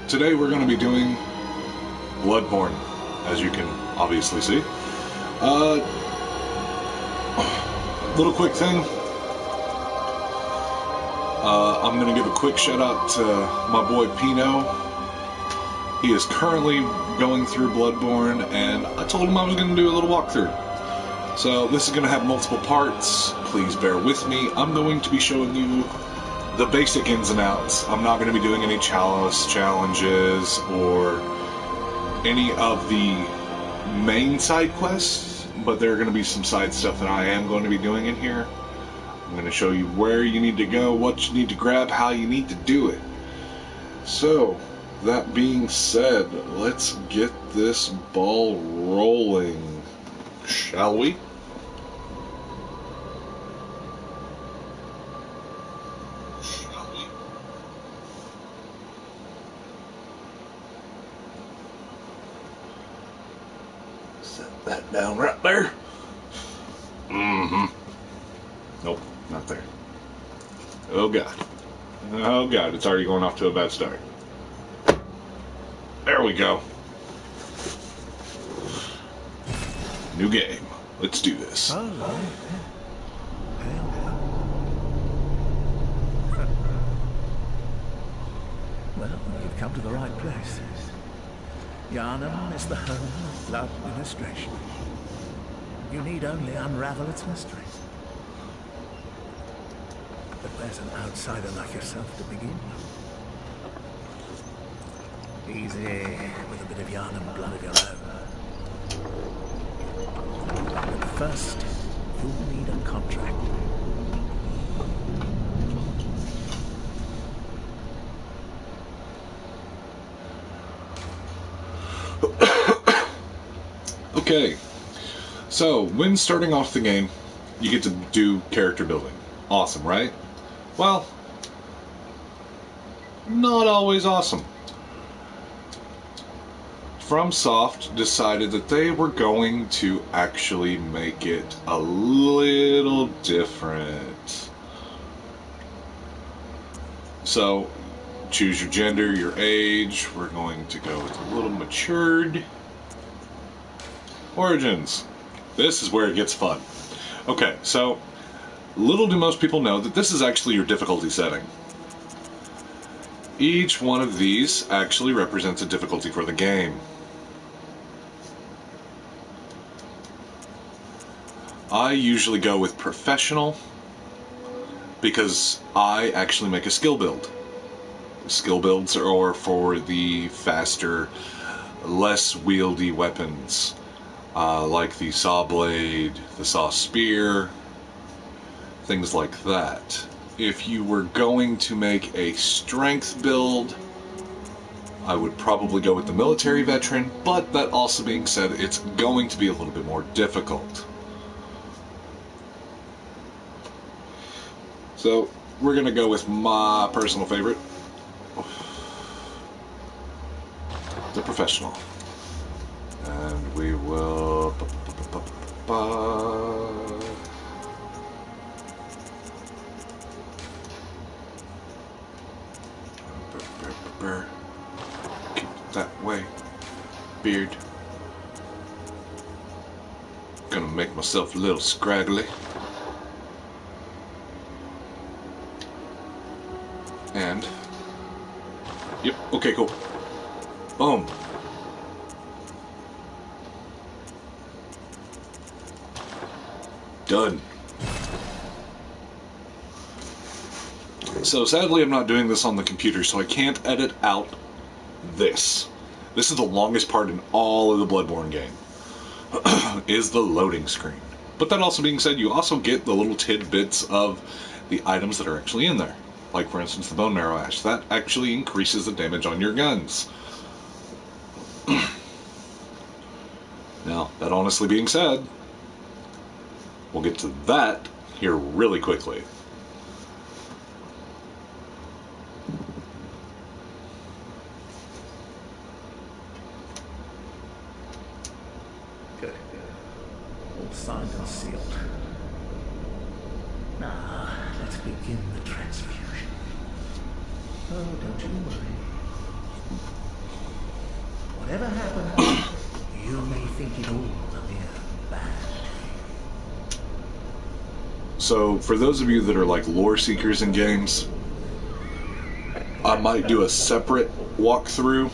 today we're going to be doing Bloodborne, as you can obviously see. Little quick thing. I'm going to give a quick shout out to my boy Pino. He is currently going through Bloodborne, and I told him I was going to do a little walkthrough. So this is going to have multiple parts. Please bear with me. I'm going to be showing you the basic ins and outs. I'm not going to be doing any chalice challenges or any of the main side quests, but there are going to be some side stuff that I am going to be doing in here. I'm going to show you where you need to go, what you need to grab, how you need to do it. So, that being said, let's get this ball rolling, shall we? Set that down right there. Nope, not there. Oh god. Oh god, it's already going off to a bad start. There we go. New game. Let's do this. Oh, well, you've come to the right place. Yharnam is the home of blood administration. You need only unravel its mystery. But where's an outsider like yourself to begin? Easy, with a bit of Yharnam blood of your own. But first, you'll need a contract. Okay, so when starting off the game, you get to do character building. Awesome, right? Well, not always awesome. FromSoft decided that they were going to actually make it a little different. So, choose your gender, your age. We're going to go with a little matured. Origins. This is where it gets fun. Okay, so little do most people know that this is actually your difficulty setting. Each one of these actually represents a difficulty for the game. I usually go with professional because I actually make a skill build. Skill builds are for the faster, less wieldy weapons, like the saw blade, the saw spear, things like that. If you were going to make a strength build, I would probably go with the military veteran, but that also being said, it's going to be a little bit more difficult. So, we're going to go with my personal favorite, the professional. And we will... Keep it that way. Beard. Gonna make myself a little scraggly. And... Yep, okay, cool. Boom. Done. So sadly I'm not doing this on the computer, so I can't edit out this. This is the longest part in all of the Bloodborne game, is the loading screen. But that also being said, you also get the little tidbits of the items that are actually in there. Like for instance the bone marrow ash. That actually increases the damage on your guns. Now, that honestly being said, we'll get to that here really quickly. Good. All signed and sealed. Now, let's begin the transfusion. Oh, don't you worry. whatever happens, you may think it all a mere bad. So, for those of you that are like lore seekers in games, I might do a separate walkthrough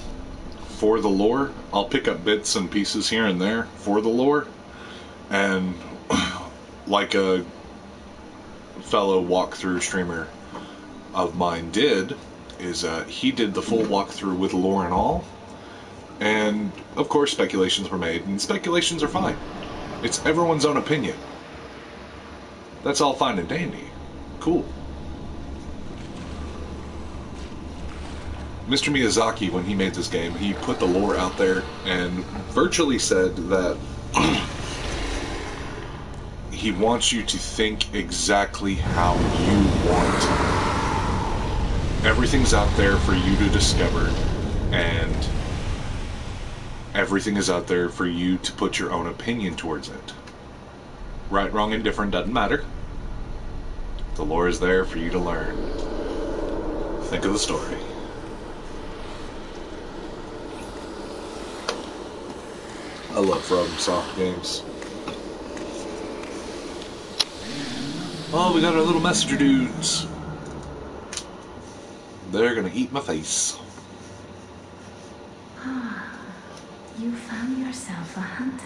for the lore. I'll pick up bits and pieces here and there for the lore. And like a fellow walkthrough streamer of mine did, is he did the full walkthrough with lore and all. And, of course, speculations were made, and speculations are fine. It's everyone's own opinion. That's all fine and dandy. Cool. Mr. Miyazaki, when he made this game, he put the lore out there and virtually said that he wants you to think exactly how you want. Everything's out there for you to discover, and everything is out there for you to put your own opinion towards it. Right, wrong, indifferent, doesn't matter. The lore is there for you to learn. Think of the story. I love FromSoft games. Oh, we got our little messenger dudes. They're gonna eat my face. You found yourself a hunter.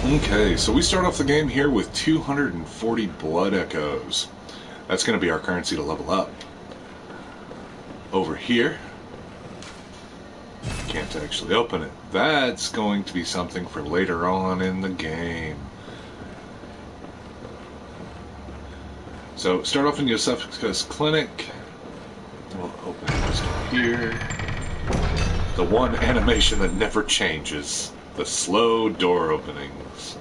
Okay, so we start off the game here with 240 blood echoes. That's going to be our currency to level up. Over here, can't actually open it. That's going to be something for later on in the game. So start off in Yosefka's clinic. We'll open this door here. The one animation that never changes. The slow door openings.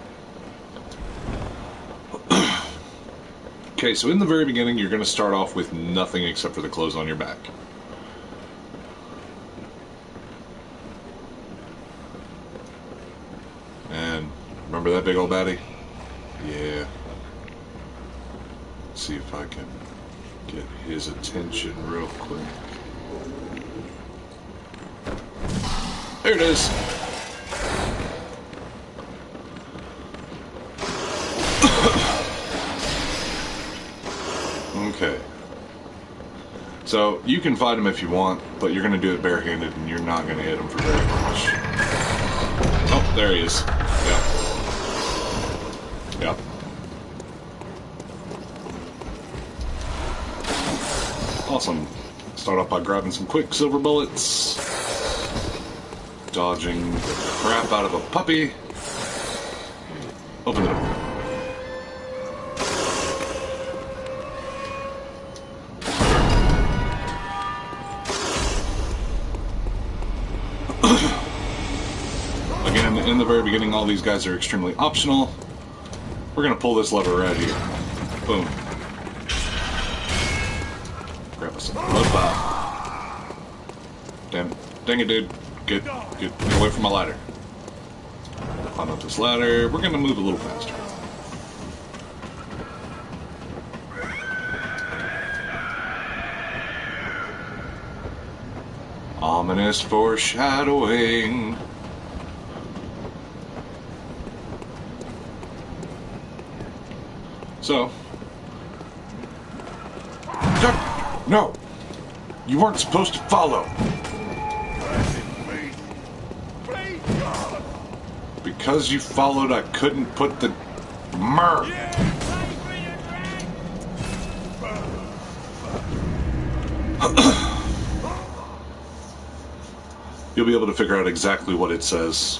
Okay, so in the very beginning, you're going to start off with nothing except for the clothes on your back. And remember that big old baddie? Yeah. Let's see if I can get his attention real quick. There it is. Okay. So, you can fight him if you want, but you're going to do it barehanded and you're not going to hit him for very much. Oh, there he is. Yep. Yep. Awesome. Start off by grabbing some quicksilver bullets. Dodging the crap out of a puppy. Open the door. Again, in the very beginning, all these guys are extremely optional. We're going to pull this lever right here. Boom. Grab us some blood vial. Damn it. Dang it, dude. Get away from my ladder. Climb up this ladder. We're going to move a little faster. Ominous foreshadowing. So, no, you weren't supposed to follow. Because you followed, I couldn't put the myrrh. You'll be able to figure out exactly what it says,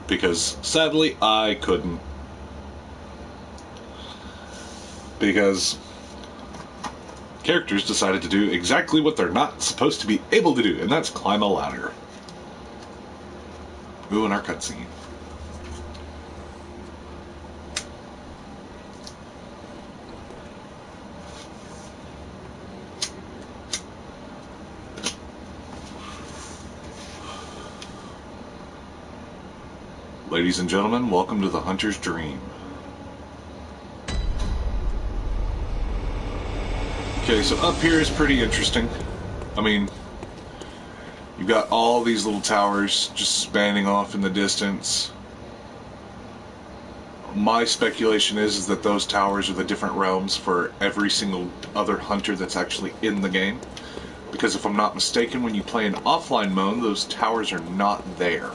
because sadly I couldn't. Because characters decided to do exactly what they're not supposed to be able to do, and that's climb a ladder. Ooh, in our cutscene. Ladies and gentlemen, welcome to the Hunter's Dream. Okay, so up here is pretty interesting. I mean, you've got all these little towers just spanning off in the distance. My speculation is that those towers are the different realms for every single other hunter that's actually in the game. Because if I'm not mistaken, when you play in offline mode, those towers are not there.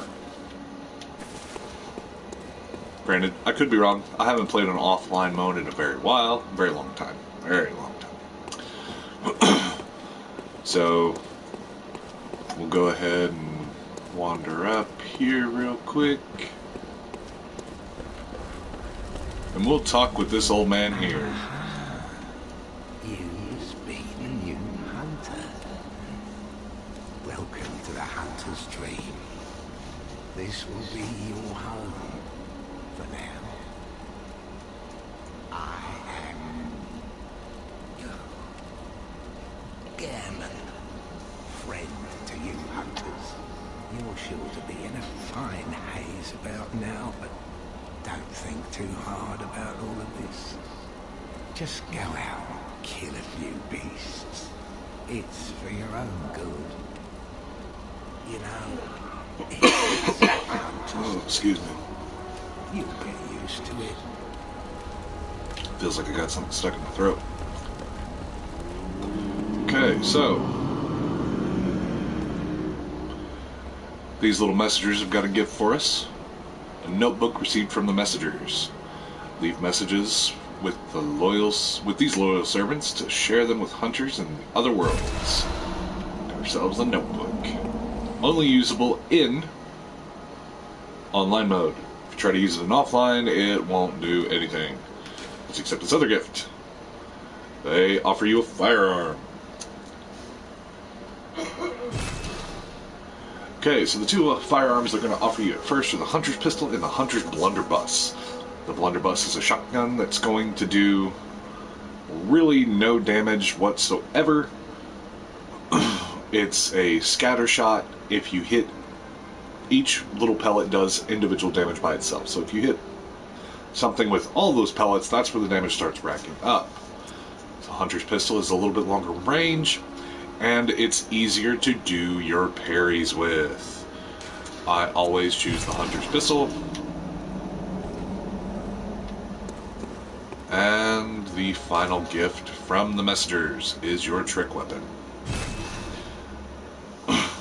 Granted, I could be wrong. I haven't played on offline mode in a very long time. Very long time. So, we'll go ahead and wander up here real quick. And we'll talk with this old man here. You must be the new hunter. Welcome to the hunter's dream. This will be your home for now. I am Gammon, friend to you hunters. You're sure to be in a fine haze about now, but don't think too hard about all of this. Just go out and kill a few beasts. It's for your own good. You know, it's hunters. Oh, excuse me. You'll get used to it. Feels like I got something stuck in my throat. Okay, so these little messengers have got a gift for us. A notebook received from the messengers. Leave messages with these loyal servants to share them with hunters in other worlds. Got ourselves a notebook. Only usable in online mode. If you try to use it in offline, it won't do anything. Let's accept this other gift. They offer you a firearm. Okay, so the two firearms they're going to offer you at first are the Hunter's Pistol and the Hunter's Blunderbuss. The Blunderbuss is a shotgun that's going to do really no damage whatsoever. It's a scatter shot. If you hit, each little pellet does individual damage by itself. So if you hit something with all those pellets, that's where the damage starts racking up. The Hunter's Pistol is a little bit longer range, and it's easier to do your parries with. I always choose the Hunter's Pistol. And the final gift from the messengers is your trick weapon.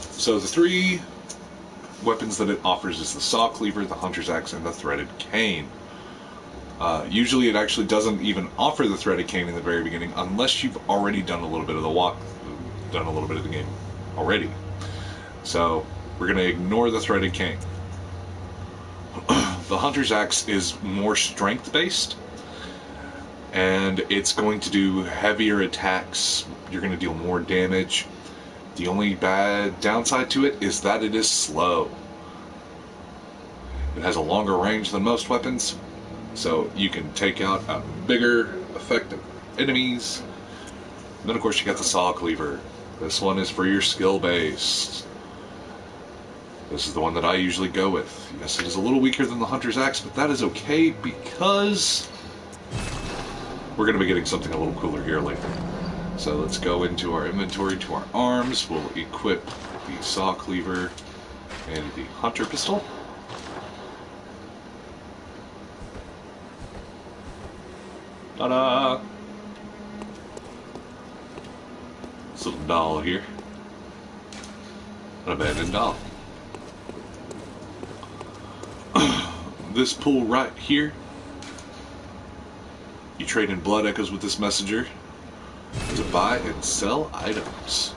So the three weapons that it offers is the saw cleaver, the hunter's axe, and the threaded cane. Usually it actually doesn't even offer the threaded cane in the very beginning unless you've already done a little bit of the game already. So we're going to ignore the threaded cane. The hunter's axe is more strength based, and it's going to do heavier attacks. You're going to deal more damage. The only bad downside to it is that it is slow. It has a longer range than most weapons, so you can take out a bigger, effective enemies. And then of course you got the saw cleaver. This one is for your skill base. This is the one that I usually go with. Yes, it is a little weaker than the hunter's axe, but that is okay because we're going to be getting something a little cooler here later. So let's go into our inventory to our arms. We'll equip the saw cleaver and the hunter pistol. Ta-da! This little doll here. An abandoned doll. This pool right here. You trade in blood echoes with this messenger to buy and sell items.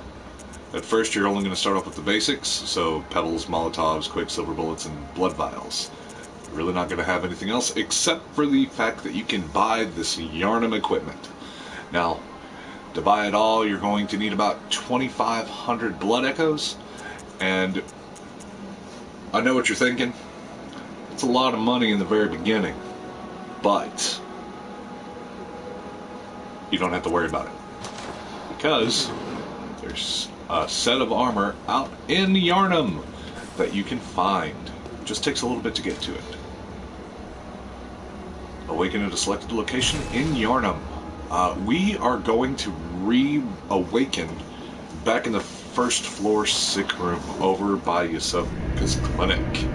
At first you're only going to start off with the basics, so petals, molotovs, quicksilver bullets, and blood vials. You're really not going to have anything else except for the fact that you can buy this Yarnum equipment. Now, to buy it all, you're going to need about 2,500 blood echoes, and I know what you're thinking. It's a lot of money in the very beginning, but you don't have to worry about it, because there's a set of armor out in Yarnum that you can find. It just takes a little bit to get to it. Awaken at a selected location in Yarnum. We are going to reawakened back in the first floor sick room over by Yusufka's clinic.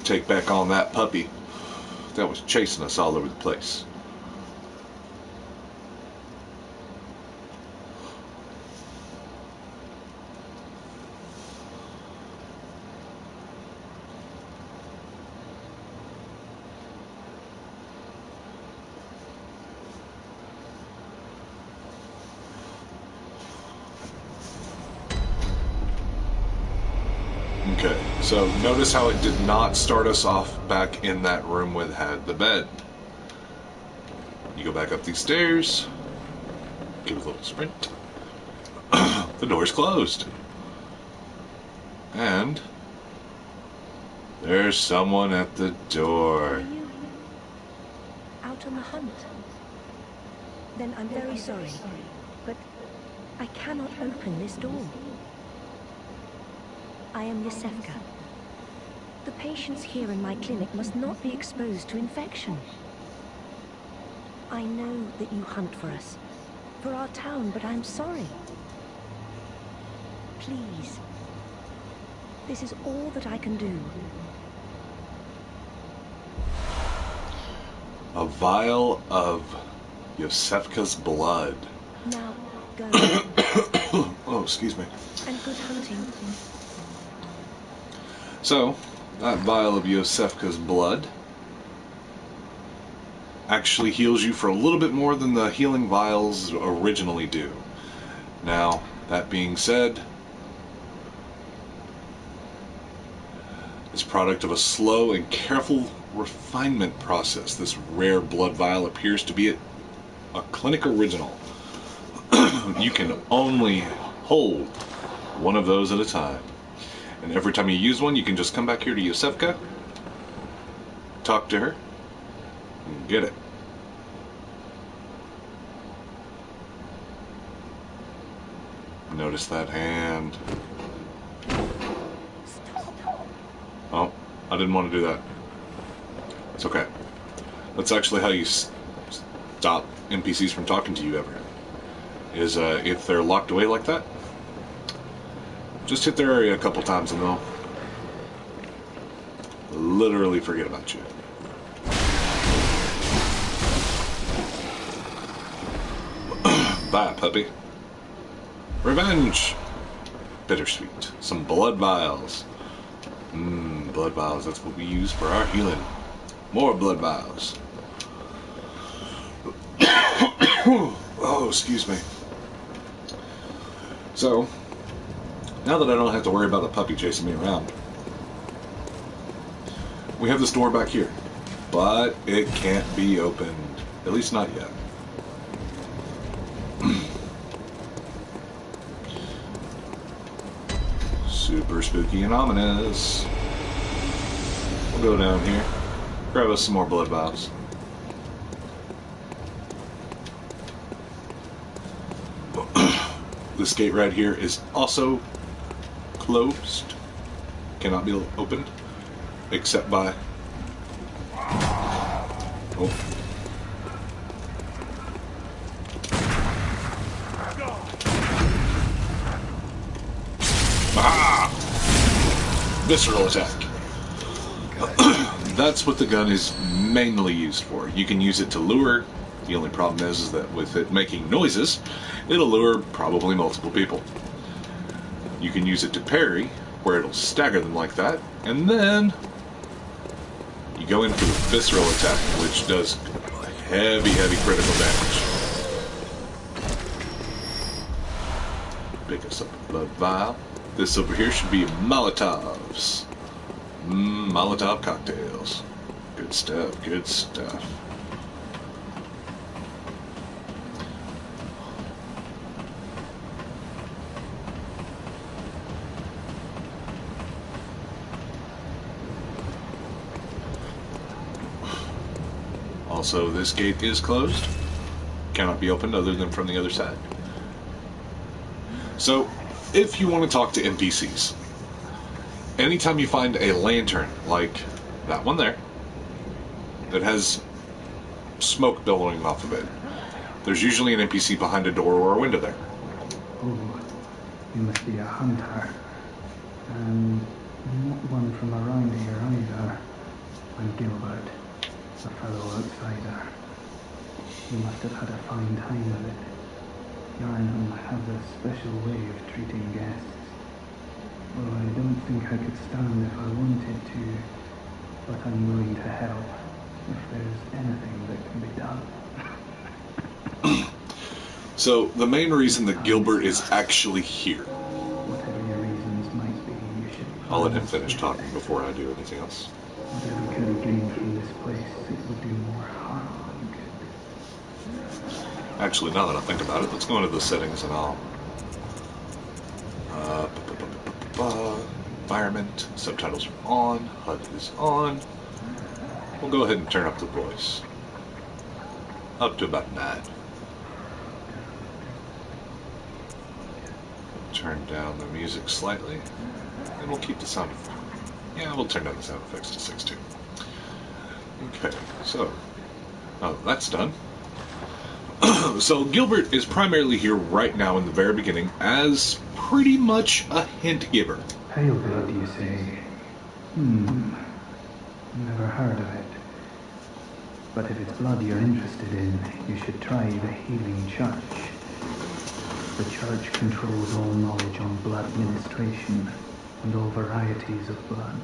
Take back on that puppy that was chasing us all over the place. Okay, so notice how it did not start us off back in that room with had the bed. You go back up these stairs, give it a little sprint. The door's closed. And there's someone at the door. Are you out on the hunt? Then I'm very sorry, but I cannot open this door. I am Yusefka. The patients here in my clinic must not be exposed to infection. I know that you hunt for us, for our town, but I'm sorry. Please. This is all that I can do. A vial of Yusefka's blood. Now, go. Oh, excuse me. And good hunting. So, that vial of Yusefka's blood actually heals you for a little bit more than the healing vials originally do. Now, that being said, it's a product of a slow and careful refinement process. This rare blood vial appears to be a clinic original. You can only hold one of those at a time. And every time you use one, you can just come back here to Yusefka, talk to her, and get it. Notice that hand. Oh, I didn't want to do that. It's okay. That's actually how you stop NPCs from talking to you ever. Is if they're locked away like that, just hit their area a couple times and they'll literally forget about you. Bye, puppy. Revenge! Bittersweet. Some blood vials. Blood vials, that's what we use for our healing. More blood vials. Oh, excuse me. So, now that I don't have to worry about the puppy chasing me around, we have this door back here, but it can't be opened, at least not yet. Super spooky and ominous. We'll go down here, grab us some more blood vials. This gate right here is also closed, cannot be opened, except by... Oh. Ah! Visceral attack. That's what the gun is mainly used for. You can use it to lure. The only problem is that with it making noises, it'll lure probably multiple people. You can use it to parry, where it'll stagger them like that, and then you go in for the visceral attack, which does heavy, heavy critical damage. Pick us up a blood vial. This over here should be Molotovs. Molotov cocktails. Good stuff, good stuff. Also, this gate is closed. Cannot be opened other than from the other side. So, if you want to talk to NPCs, anytime you find a lantern, like that one there, It has smoke billowing off of it. There's usually an NPC behind a door or a window there. Oh, you must be a hunter. And not one from around here either. I'm Gilbert, a fellow outsider. You must have had a fine time of it. Yarnham has a special way of treating guests. Well, I don't think I could stand if I wanted to, but I'm willing to help if there's anything that can be done. So, the main reason that Gilbert is actually here. Whatever your reasons might be, you should... I'll let him finish talking before I do anything else. Whatever we could have gained from this place, it would do more harm than good. Actually, now that I think about it, let's go into the settings and I'll... environment, subtitles are on, HUD is on. We'll go ahead and turn up the voice. Up to about 9. Turn down the music slightly, and we'll keep the sound effects. Yeah, we'll turn down the sound effects to 6 too. Okay, so that's done. So Gilbert is primarily here right now in the very beginning as pretty much a hint giver. Pale blood, you say? Never heard of it. But if it's blood you're interested in, you should try the Healing Church. The church controls all knowledge on blood ministration and all varieties of blood.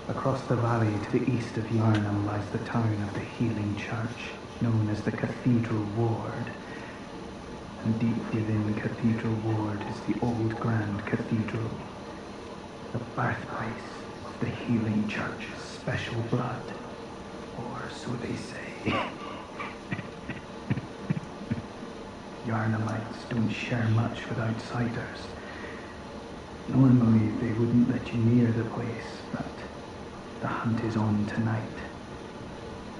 Across the valley to the east of Yarnham lies the town of the Healing Church, known as the Cathedral Ward. And deep within Cathedral Ward is the old Grand Cathedral, the birthplace of the Healing Church's special blood, or so they say. Yarnamites don't share much with outsiders. Normally they wouldn't let you near the place, but the hunt is on tonight.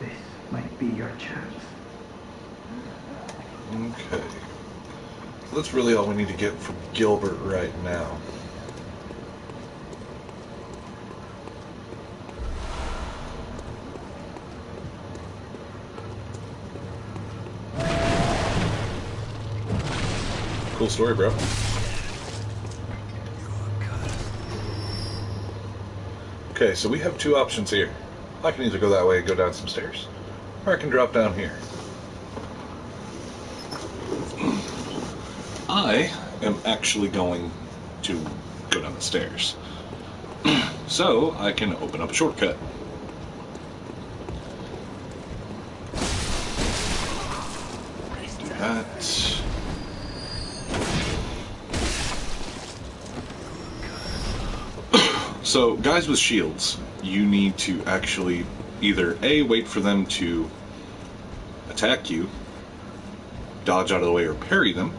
This might be your chance. Okay. So that's really all we need to get from Gilbert right now. Cool story, bro. Okay, so we have 2 options here. I can either go that way and go down some stairs, or I can drop down here. I am actually going to go down the stairs. So I can open up a shortcut. Do that. So, guys with shields, you need to actually either A, wait for them to attack you, dodge out of the way or parry them,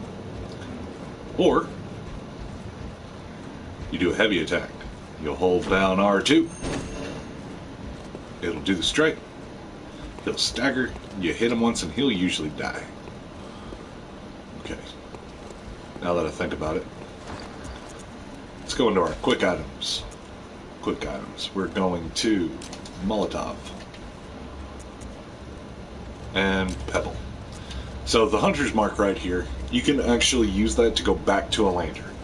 or you do a heavy attack. You'll hold down R2, it'll do the strike, he'll stagger, you hit him once and he'll usually die. Okay, now that I think about it, let's go into our quick items. Quick items. We're going to Molotov and Pebble. So the hunter's mark right here, you can actually use that to go back to a lantern,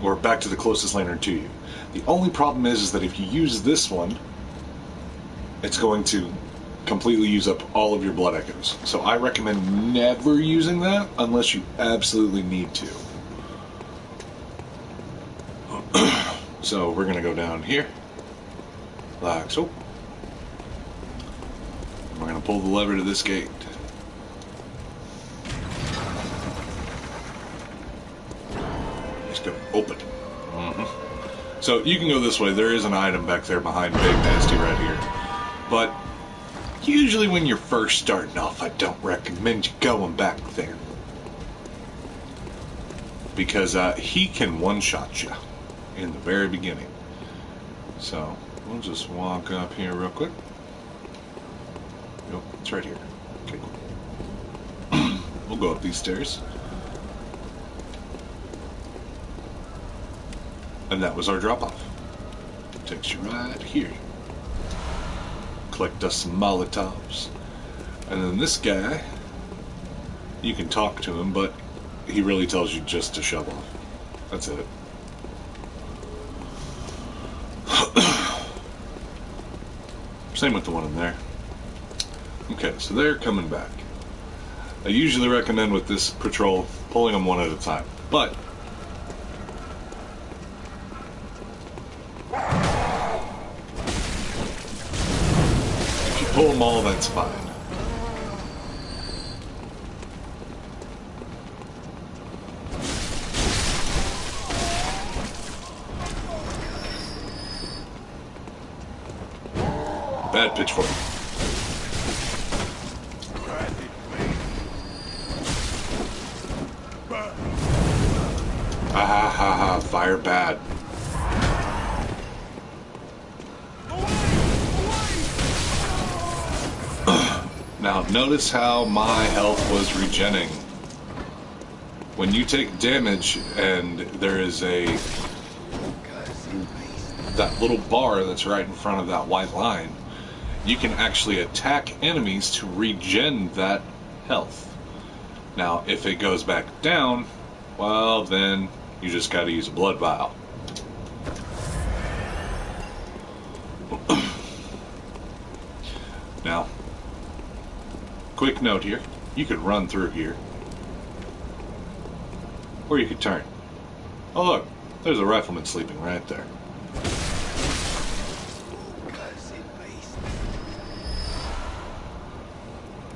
or back to the closest lantern to you. The only problem is that if you use this one, it's going to completely use up all of your blood echoes. So I recommend never using that unless you absolutely need to. So we're going to go down here, like so. We're going to pull the lever to this gate. It's going to open. So you can go this way. There is an item back there behind Big Nasty right here. But usually when you're first starting off, I don't recommend you going back there. Because he can one-shot you in the very beginning. So we'll just walk up here real quick. Nope, it's right here. Okay, cool. We'll go up these stairs. And that was our drop-off. Takes you right here. collect us some Molotovs. And then this guy, you can talk to him, but he really tells you just to shove off. That's it. Same with the one in there. Okay, so they're coming back. I usually recommend with this patrol pulling them one at a time, but if you pull them all, that's fine. Bad pitchfork. Ha ha ha, fire bad. Now notice how my health was regenning. When you take damage and there is that little bar that's right in front of that white line, you can actually attack enemies to regen that health. Now if it goes back down, well then you just gotta use a blood vial. Now, quick note here, you could run through here, or you could turn. Oh look, there's a rifleman sleeping right there.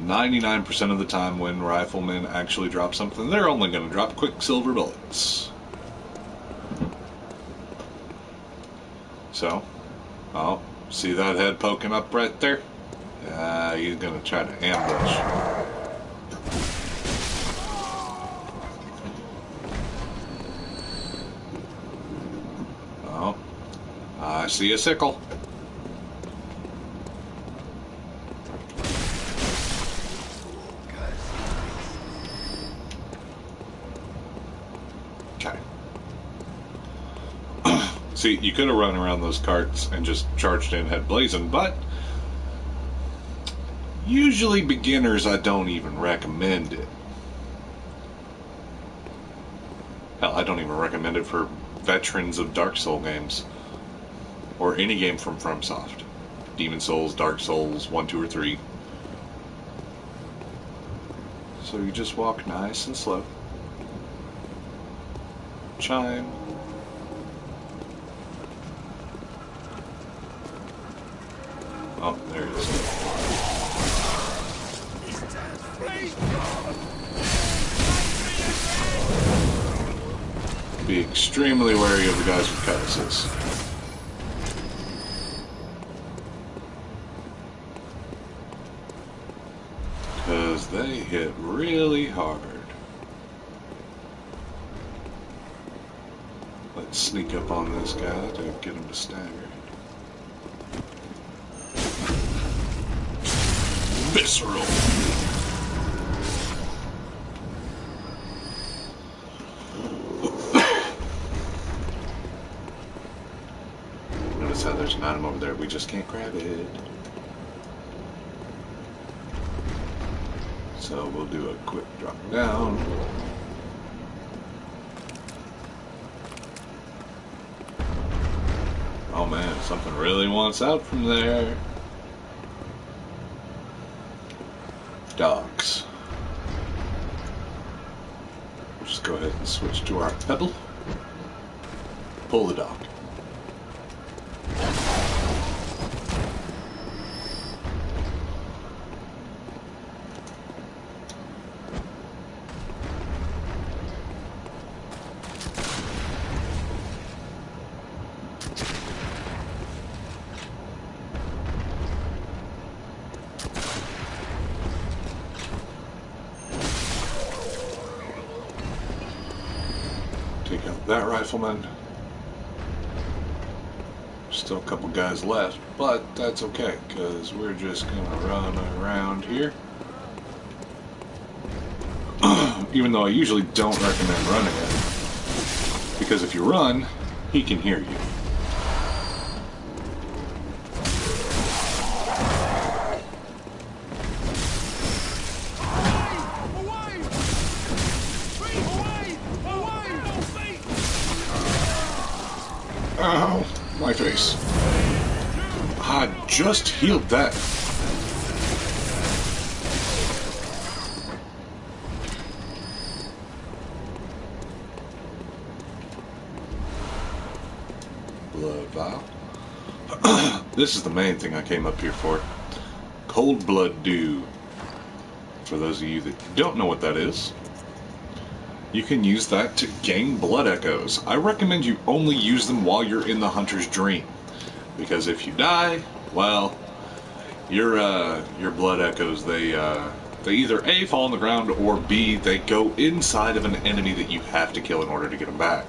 99% of the time when riflemen actually drop something, they're only going to drop quicksilver bullets. So, oh, see that head poking up right there? He's going to try to ambush. Oh, I see a sickle. See, you could have run around those carts and just charged in head blazing, but usually beginners, I don't even recommend it. Hell, I don't even recommend it for veterans of Dark Souls games. Or any game from FromSoft. Demon Souls, Dark Souls, 1, 2, or 3. So you just walk nice and slow. Chime. Oh, there it is. Be extremely wary of the guys with cutlasses. Because they hit really hard. Let's sneak up on this guy to get him to stagger. Visceral. Notice how there's an item over there, we just can't grab it. So we'll do a quick drop down. Oh man, something really wants out from there. Dogs. We'll just go ahead and switch to our pebble. Pull the dog. Take out that rifleman. Still a couple guys left, but that's okay, because we're just going to run around here. Even though I usually don't recommend running it, because if you run, he can hear you. just healed that. Blood vial. This is the main thing I came up here for. Cold blood dew. For those of you that don't know what that is, you can use that to gain blood echoes. I recommend you only use them while you're in the hunter's dream, because if you die, well, your blood echoes, they either A, fall on the ground, or B, they go inside of an enemy that you have to kill in order to get them back.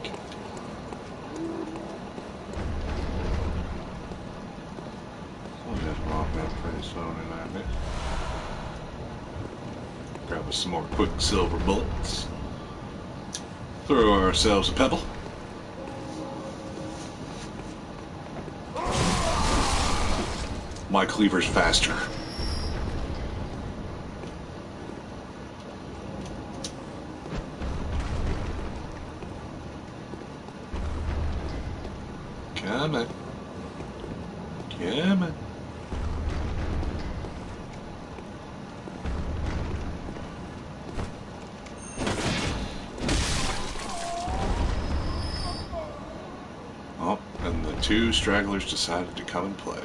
Grab us some more quicksilver bullets. Throw ourselves a pebble. My cleaver's faster. Come on. Come on. Oh, and the two stragglers decided to come and play.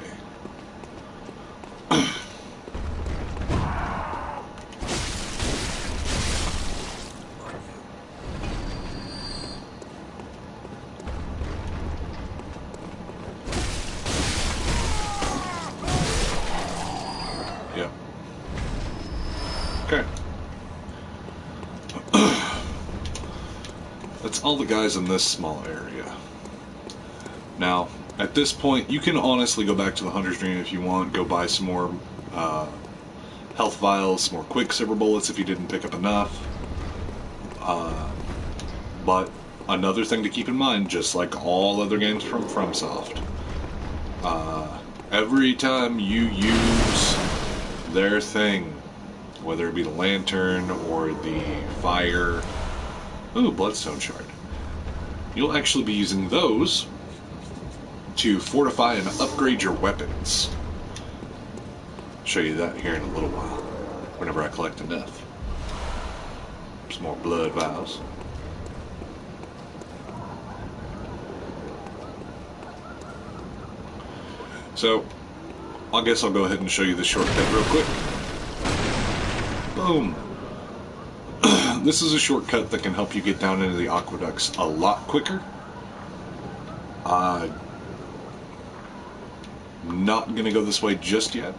Yep. Okay. That's all the guys in this small area. Now, at this point, you can honestly go back to the Hunter's Dream if you want. Go buy some more health vials, some more quicksilver bullets if you didn't pick up enough. But another thing to keep in mind, just like all other games from FromSoft, every time you use their thing, whether it be the lantern or the fire, ooh, bloodstone shard, you'll actually be using those to fortify and upgrade your weapons. I'll show you that here in a little while, whenever I collect enough. Some more blood vials. So, I guess I'll go ahead and show you the shortcut real quick. Boom. This is a shortcut that can help you get down into the aqueducts a lot quicker. Not gonna go this way just yet.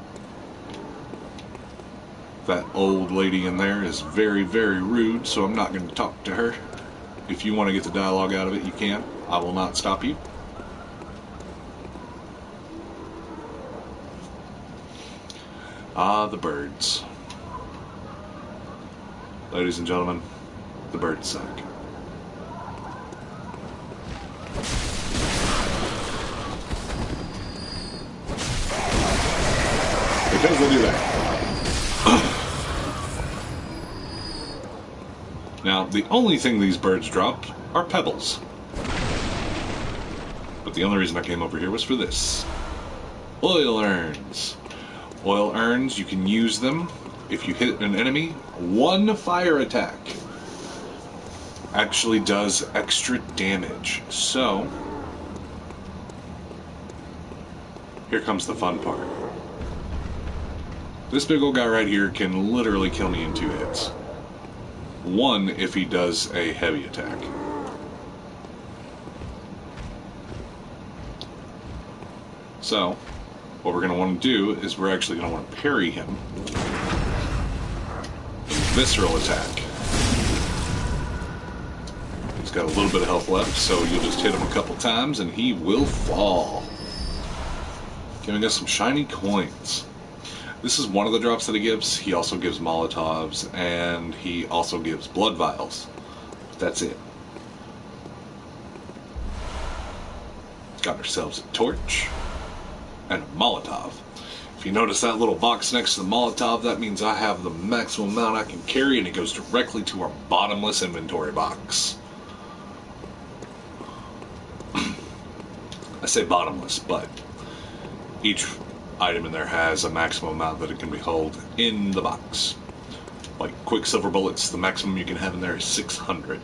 That old lady in there is very, very rude, so I'm not gonna talk to her. If you want to get the dialogue out of it, you can. I will not stop you. Ah, the birds. Ladies and gentlemen, the birds suck. Because we'll do that. Now, the only thing these birds drop are pebbles. But the only reason I came over here was for this. Oil urns. Oil urns, you can use them if you hit an enemy. One fire attack actually does extra damage. So, here comes the fun part. This big old guy right here can literally kill me in 2 hits. One if he does a heavy attack. So, what we're going to want to do is we're actually going to want to parry him. Visceral attack. He's got a little bit of health left, so you'll just hit him a couple times and he will fall. Giving us some shiny coins. This is one of the drops that he gives. He also gives Molotovs, and he also gives blood vials. That's it. Got ourselves a torch and a Molotov. If you notice that little box next to the Molotov, that means I have the maximum amount I can carry, and it goes directly to our bottomless inventory box. I say bottomless, but each item in there has a maximum amount that it can be held in the box. Like Quicksilver bullets, the maximum you can have in there is 600.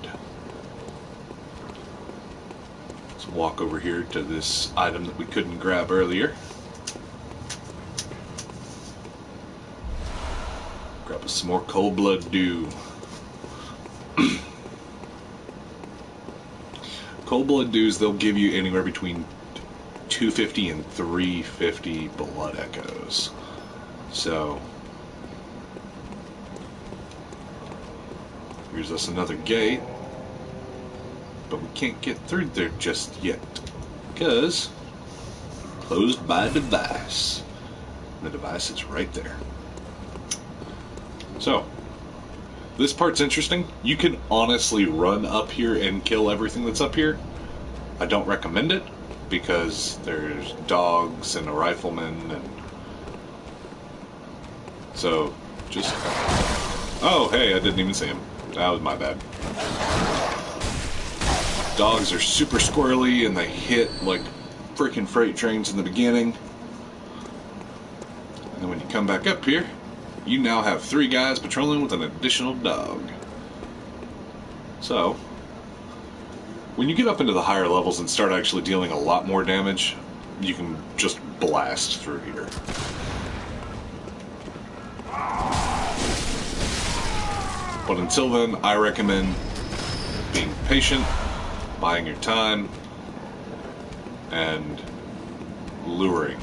Let's walk over here to this item that we couldn't grab earlier. Grab us some more cold blood dew. Cold blood dews, they'll give you anywhere between 250 and 350 blood echoes. So here's us another gate, but we can't get through there just yet because closed by device. The device is right there. So this part's interesting. You can honestly run up here and kill everything that's up here. I don't recommend it because there's dogs and a rifleman, and so just... Oh, hey, I didn't even see him. That was my bad. Dogs are super squirrely and they hit like freaking freight trains in the beginning. And then when you come back up here, you now have 3 guys patrolling with an additional dog. So, when you get up into the higher levels and start actually dealing a lot more damage, you can just blast through here. But until then, I recommend being patient, buying your time, and luring.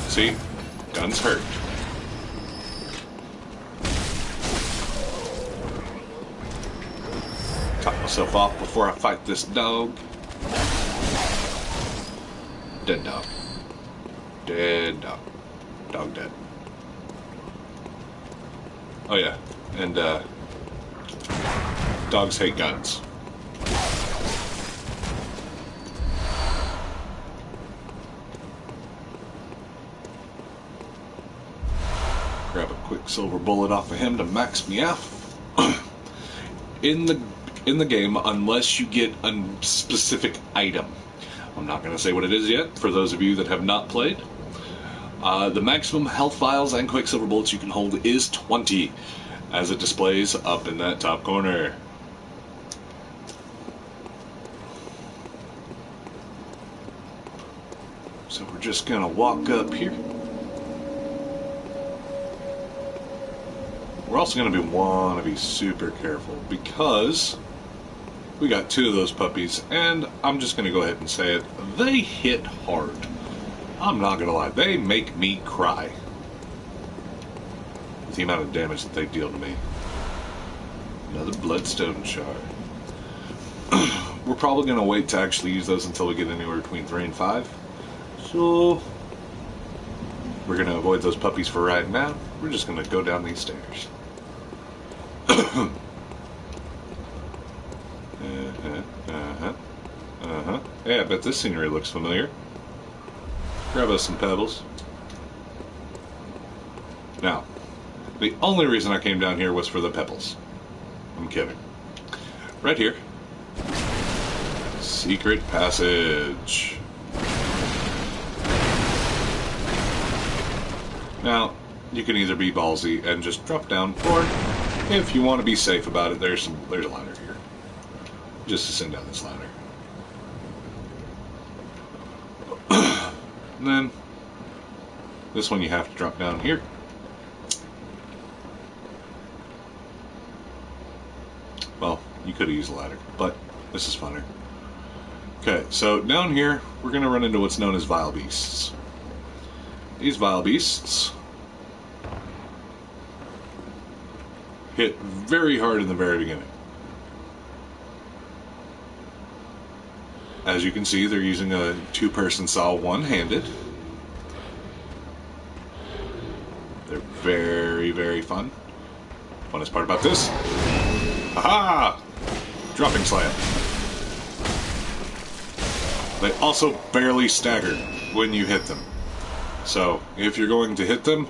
See? Guns hurt. Top myself off before I fight this dog. Dead dog. Dead dog. Dog dead. Oh yeah. And dogs hate guns. Grab a Quicksilver bullet off of him to max me out. In the game, unless you get a specific item, I'm not going to say what it is yet for those of you that have not played. The maximum health vials and Quicksilver bullets you can hold is 20, as it displays up in that top corner. So we're just going to walk up here. We're also going to want to be super careful because we got 2 of those puppies, and I'm just going to go ahead and say it, they hit hard. I'm not going to lie, they make me cry with the amount of damage that they deal to me. Another bloodstone shard. We're probably going to wait to actually use those until we get anywhere between 3 and 5. So we're going to avoid those puppies for right now. We're just going to go down these stairs. Hey, I bet this scenery looks familiar. Grab us some pebbles. Now, the only reason I came down here was for the pebbles. I'm kidding. Right here. Secret passage. Now, you can either be ballsy and just drop down, or if you want to be safe about it, there's a ladder here. Just ascend down this ladder. And then this one you have to drop down here. Well, you could have used a ladder, but this is funner. Okay, so down here we're going to run into what's known as Vile Beasts. These Vile Beasts hit very hard in the very beginning. As you can see, they're using a 2-person saw one-handed. They're very, very fun. Funnest part about this? Aha! Dropping slam. They also barely stagger when you hit them. So, if you're going to hit them,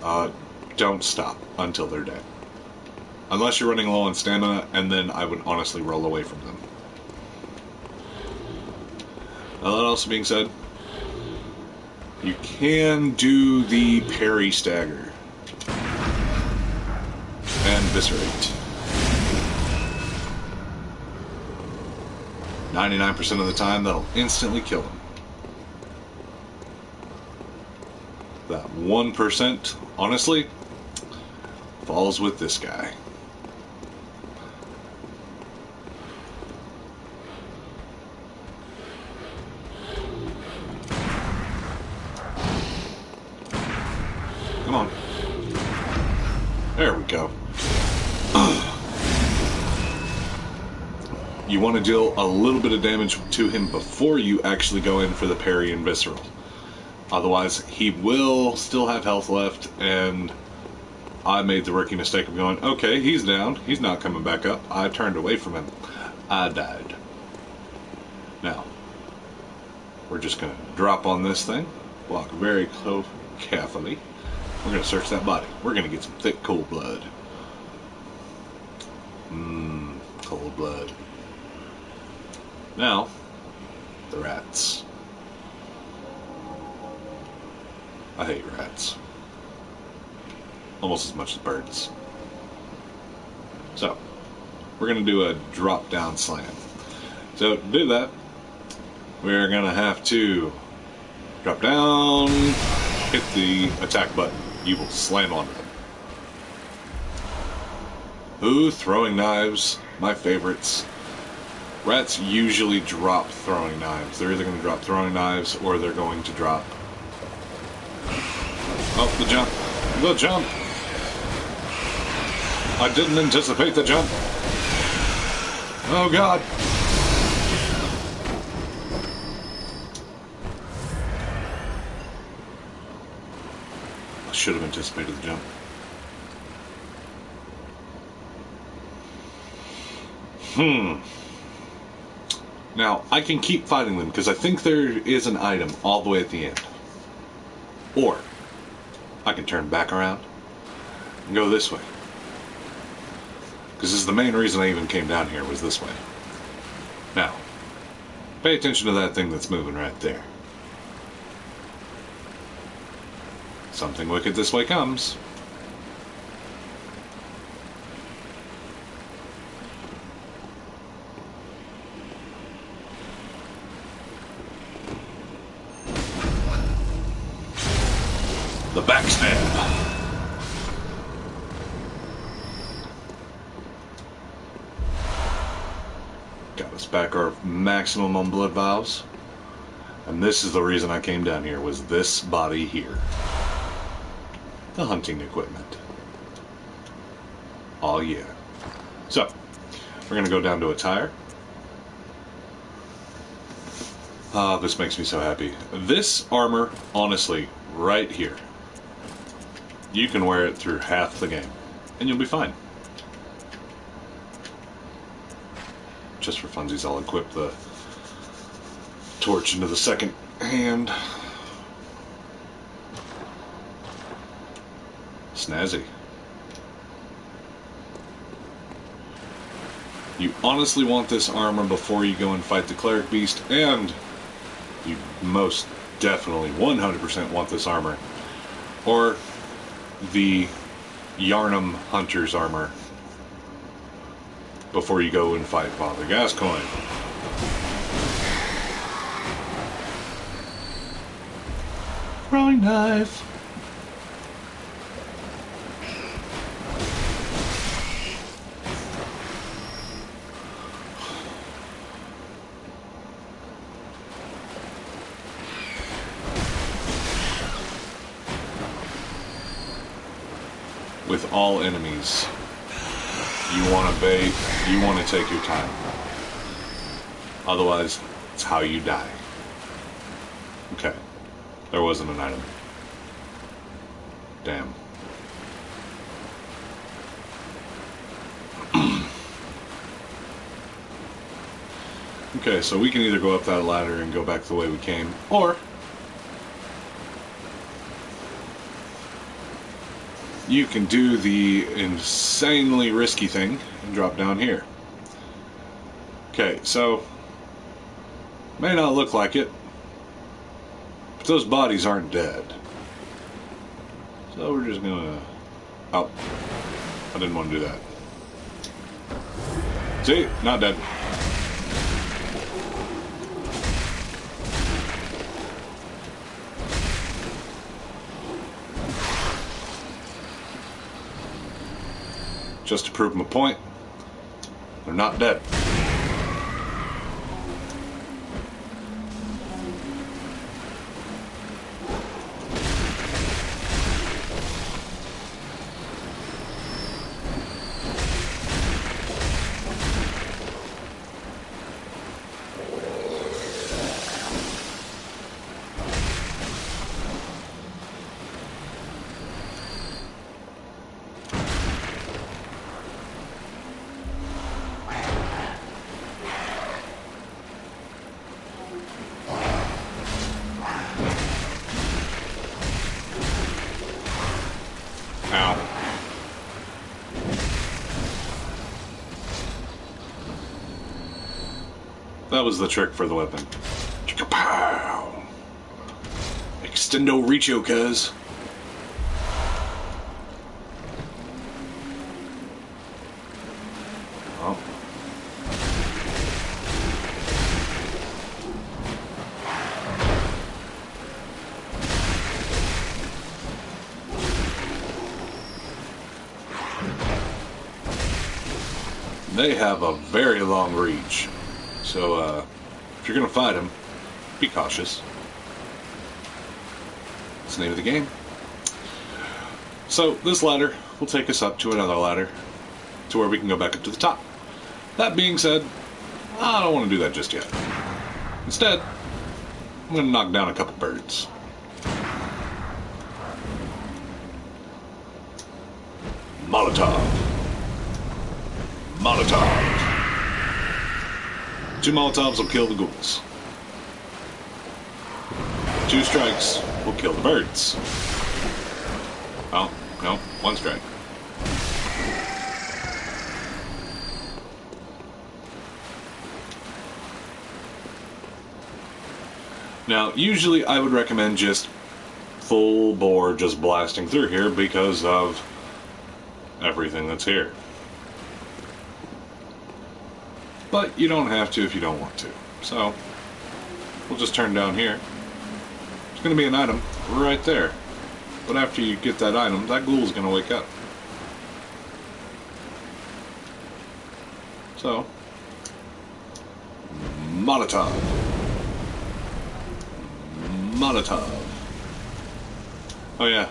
don't stop until they're dead. Unless you're running low on stamina, and then I would honestly roll away from them. Now, that also being said, you can do the parry stagger and viscerate. 99% of the time, that'll instantly kill them. That 1%, honestly, falls with this guy. Come on. There we go. You want to deal a little bit of damage to him before you actually go in for the parry and visceral. Otherwise, he will still have health left, and I made the rookie mistake of going, okay, he's down. He's not coming back up. I turned away from him. I died. Now, we're just going to drop on this thing, walk very close, carefully. We're going to search that body. We're going to get some thick, cold blood. Cold blood. Now, the rats. I hate rats. Almost as much as birds. So, we're going to do a drop-down slam. So, to do that, we're going to have to drop down, hit the attack button. You will slam onto them. Ooh, throwing knives. My favorites. Rats usually drop throwing knives. They're either going to drop throwing knives or they're going to drop... Oh, the jump. The jump. I didn't anticipate the jump. Oh, God. I should have anticipated the jump. Now, I can keep fighting them because I think there is an item all the way at the end. Or, I can turn back around and go this way. Because this is the main reason I even came down here, was this way. Now, pay attention to that thing that's moving right there. Something wicked this way comes. The backstab. Got us back our maximum on blood vials. And this is the reason I came down here, was this body here. The hunting equipment. Oh yeah. So, we're going to go down to attire. This makes me so happy. This armor, honestly, right here. You can wear it through half the game, and you'll be fine. Just for funsies, I'll equip the torch into the second hand. Snazzy. You honestly want this armor before you go and fight the cleric beast, and you most definitely 100% want this armor, or the Yarnum Hunter's armor, before you go and fight Father Gascoigne. Throwing knife. With all enemies, you want to bait, you want to take your time. Otherwise, it's how you die. Okay. There wasn't an item. Damn. Okay, so we can either go up that ladder and go back the way we came, or you can do the insanely risky thing and drop down here. Okay, so may not look like it, but those bodies aren't dead. So we're just gonna... Oh, I didn't want to do that. See? Not dead. Just to prove my point, they're not dead. Ow. That was the trick for the weapon. Chicka-pow! Extendo Reachio, cuz. Oh. They have a very long reach, so if you're gonna fight them, be cautious. That's the name of the game. So this ladder will take us up to another ladder, to where we can go back up to the top. That being said, I don't want to do that just yet. Instead, I'm gonna knock down a couple birds. Molotov. Molotov. 2 Molotovs will kill the ghouls. 2 strikes will kill the birds. Oh, no, 1 strike. Now, usually I would recommend just full bore just blasting through here because of everything that's here. But you don't have to if you don't want to. So, we'll just turn down here. There's going to be an item right there. But after you get that item, that ghoul's going to wake up. So, Molotov. Molotov. Oh yeah.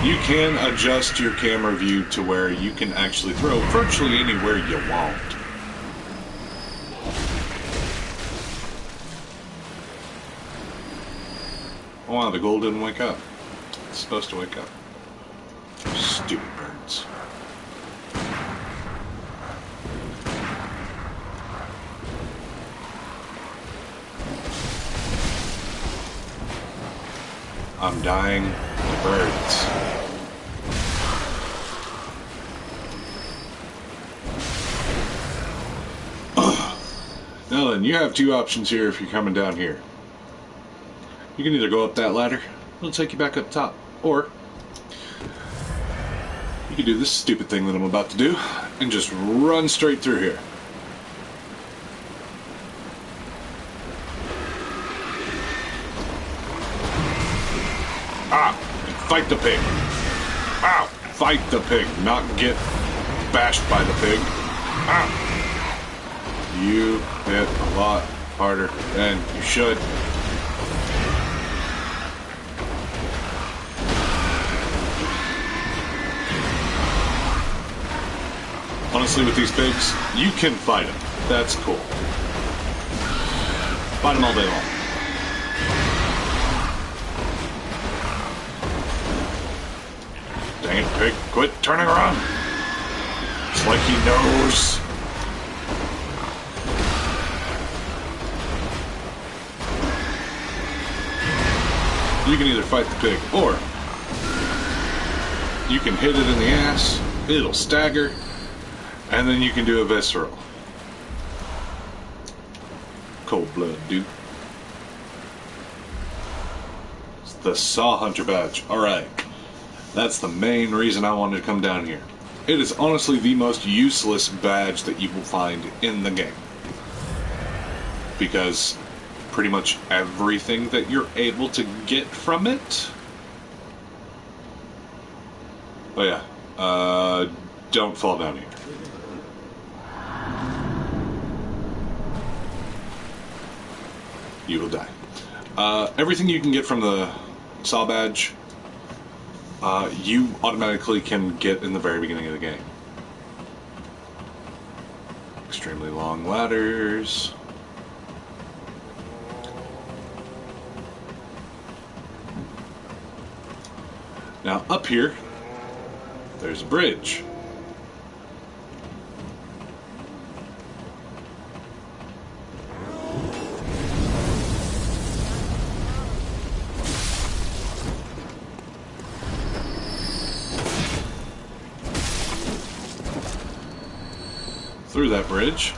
You can adjust your camera view to where you can actually throw virtually anywhere you want. Oh wow, the ghoul didn't wake up. It's supposed to wake up. Stupid birds. I'm dying to birds. Now then, you have 2 options here if you're coming down here. You can either go up that ladder, it'll take you back up top, or you can do this stupid thing that I'm about to do and just run straight through here. Ah! And fight the pig. Ow! Fight the pig, not get bashed by the pig. Ah! You hit a lot harder than you should. Honestly, with these pigs, you can fight them. That's cool. Fight them all day long. Dang it, pig. Quit turning around. It's like he knows. You can either fight the pig, or you can hit it in the ass, it'll stagger, and then you can do a visceral. Cold blood, dude. It's the Saw Hunter badge. Alright. That's the main reason I wanted to come down here. It is honestly the most useless badge that you will find in the game. Because pretty much everything that you're able to get from it... Oh yeah. Don't fall down here. You will die. Everything you can get from the Saw badge, you automatically can get in the very beginning of the game. Extremely long ladders. Now up here, there's a bridge. Through that bridge,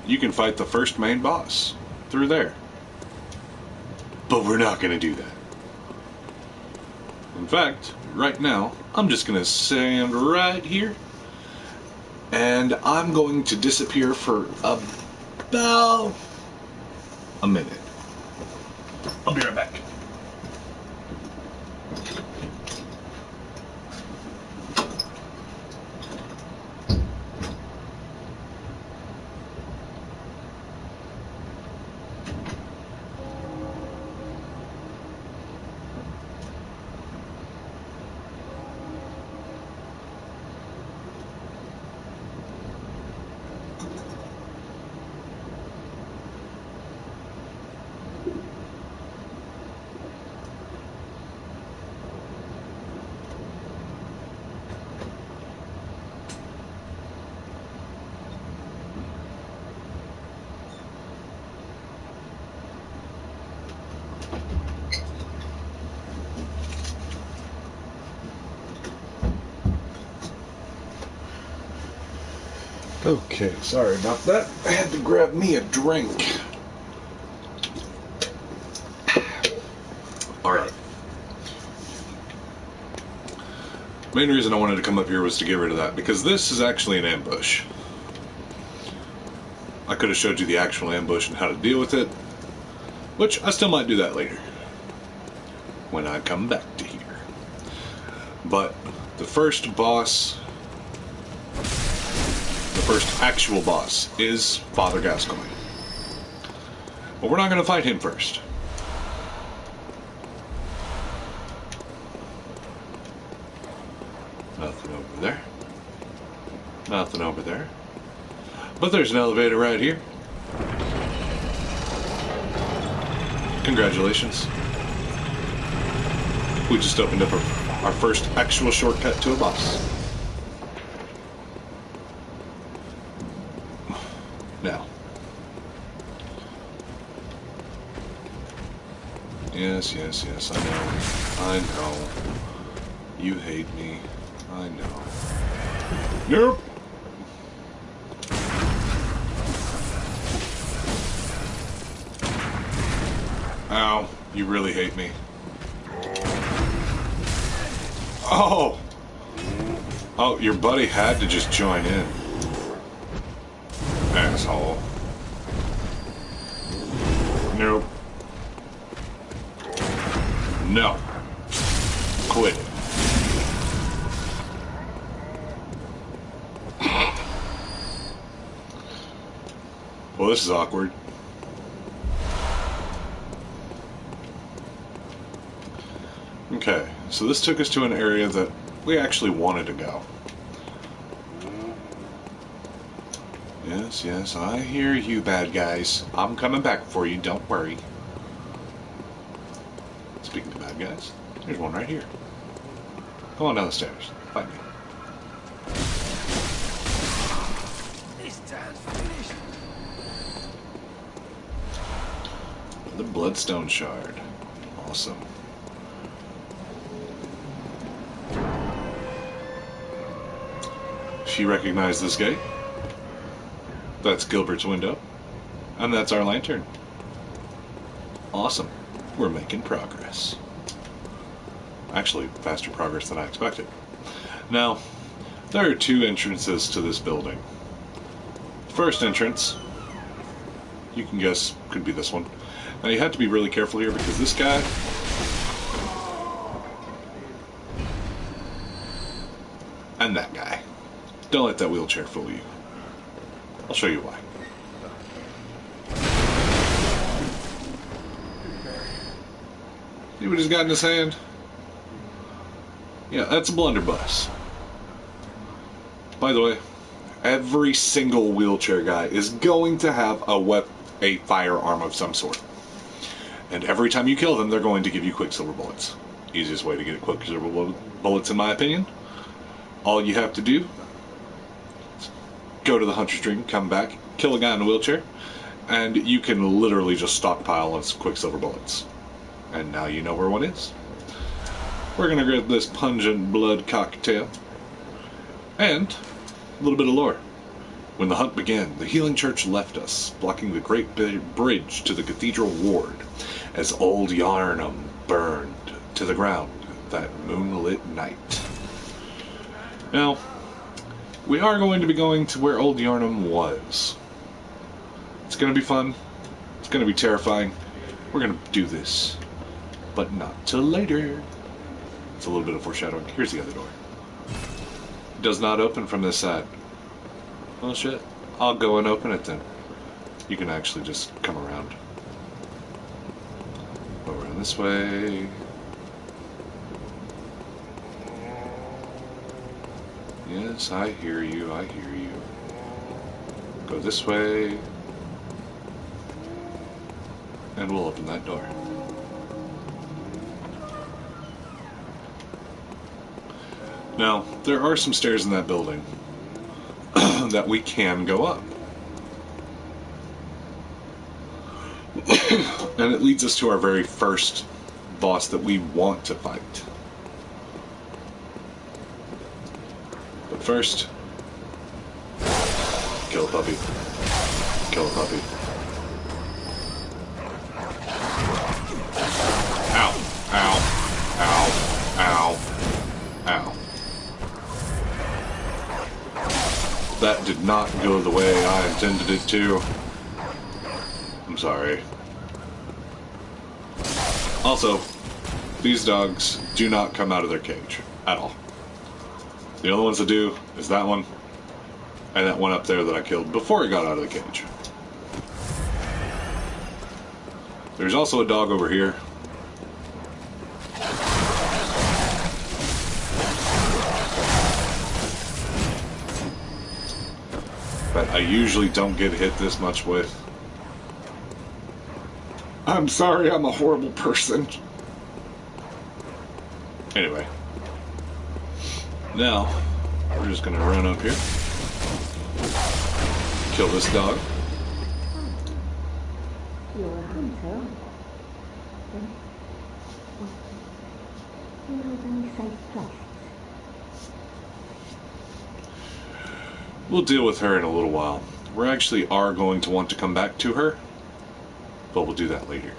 you can fight the first main boss through there. But we're not going to do that. In fact, right now, I'm just going to stand right here, and I'm going to disappear for about a minute. I'll be right back. Okay, sorry about that. I had to grab me a drink. Alright. Main reason I wanted to come up here was to get rid of that, because this is actually an ambush. I could have showed you the actual ambush and how to deal with it, which I still might do that later, when I come back to here. But the first boss... The first actual boss is Father Gascoigne. But we're not going to fight him first. Nothing over there. Nothing over there. But there's an elevator right here. Congratulations. We just opened up our first actual shortcut to a boss. Now. Yes, yes, yes, I know. I know. You hate me. I know. Nope. Ow, you really hate me. Oh! Oh, your buddy had to just join in. Asshole. Nope. No. Quit it. Well, this is awkward. Okay, so this took us to an area that we actually wanted to go. Yes, yes, I hear you, bad guys. I'm coming back for you, don't worry. Speaking of bad guys, there's one right here. Come on down the stairs. Fight me. This town's finished. The Bloodstone Shard. Awesome. If you recognize this gate, that's Gilbert's window, and that's our lantern. Awesome. We're making progress. Actually, faster progress than I expected. Now, there are two entrances to this building. First entrance, you can guess, could be this one. Now, you have to be really careful here because this guy... and that guy. Don't let that wheelchair fool you. I'll show you why. See what he's got in his hand? Yeah, that's a blunderbuss. By the way, every single wheelchair guy is going to have a firearm of some sort. And every time you kill them, they're going to give you quicksilver bullets. Easiest way to get quicksilver bullets, in my opinion. All you have to do is go to the hunter's dream, come back, kill a guy in a wheelchair, and you can literally just stockpile on some quicksilver bullets. And now you know where one is. We're going to grab this pungent blood cocktail. And a little bit of lore. When the hunt began, the healing church left us, blocking the great bridge to the cathedral ward, as old Yarnum burned to the ground that moonlit night. Now, we are going to be going to where old Yarnum was. It's going to be fun. It's going to be terrifying. We're going to do this. But not till later. It's a little bit of foreshadowing. Here's the other door. It does not open from this side. Well, shit. I'll go and open it then. You can actually just come around. Go around this way. Yes, I hear you. I hear you. Go this way. And we'll open that door. Now, there are some stairs in that building that we can go up. And it leads us to our very first boss that we want to fight. But first, kill a puppy. Kill a puppy. Ow. Ow. Ow. Ow. Ow. That did not go the way I intended it to. I'm sorry. Also, these dogs do not come out of their cage at all. The only ones that do is that one and that one up there that I killed before he got out of the cage. There's also a dog over here. But I usually don't get hit this much with. I'm sorry, I'm a horrible person. Anyway. Now, we're just gonna run up here. Kill this dog. You're a hunter. You have any safe place? We'll deal with her in a little while. We actually are going to want to come back to her, but we'll do that later.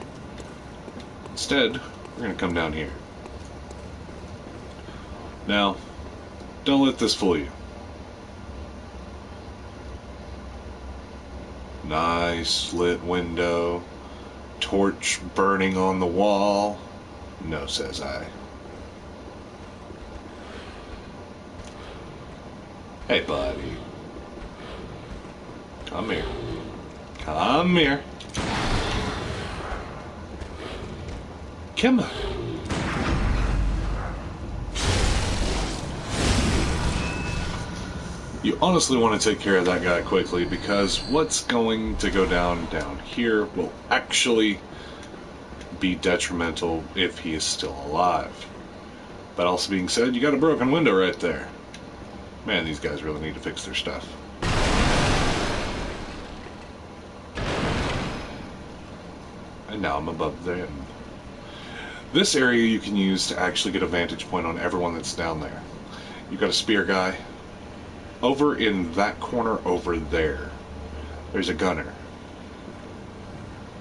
Instead, we're going to come down here. Now, don't let this fool you. Nice lit window, torch burning on the wall. No, says I. Hey, buddy. Come here. Come here. Come on. You honestly want to take care of that guy quickly because what's going to go down here will actually be detrimental if he is still alive. But also being said, you got a broken window right there. Man, these guys really need to fix their stuff. And now I'm above them. This area you can use to actually get a vantage point on everyone that's down there. You've got a spear guy. over in that corner over there, there's a gunner.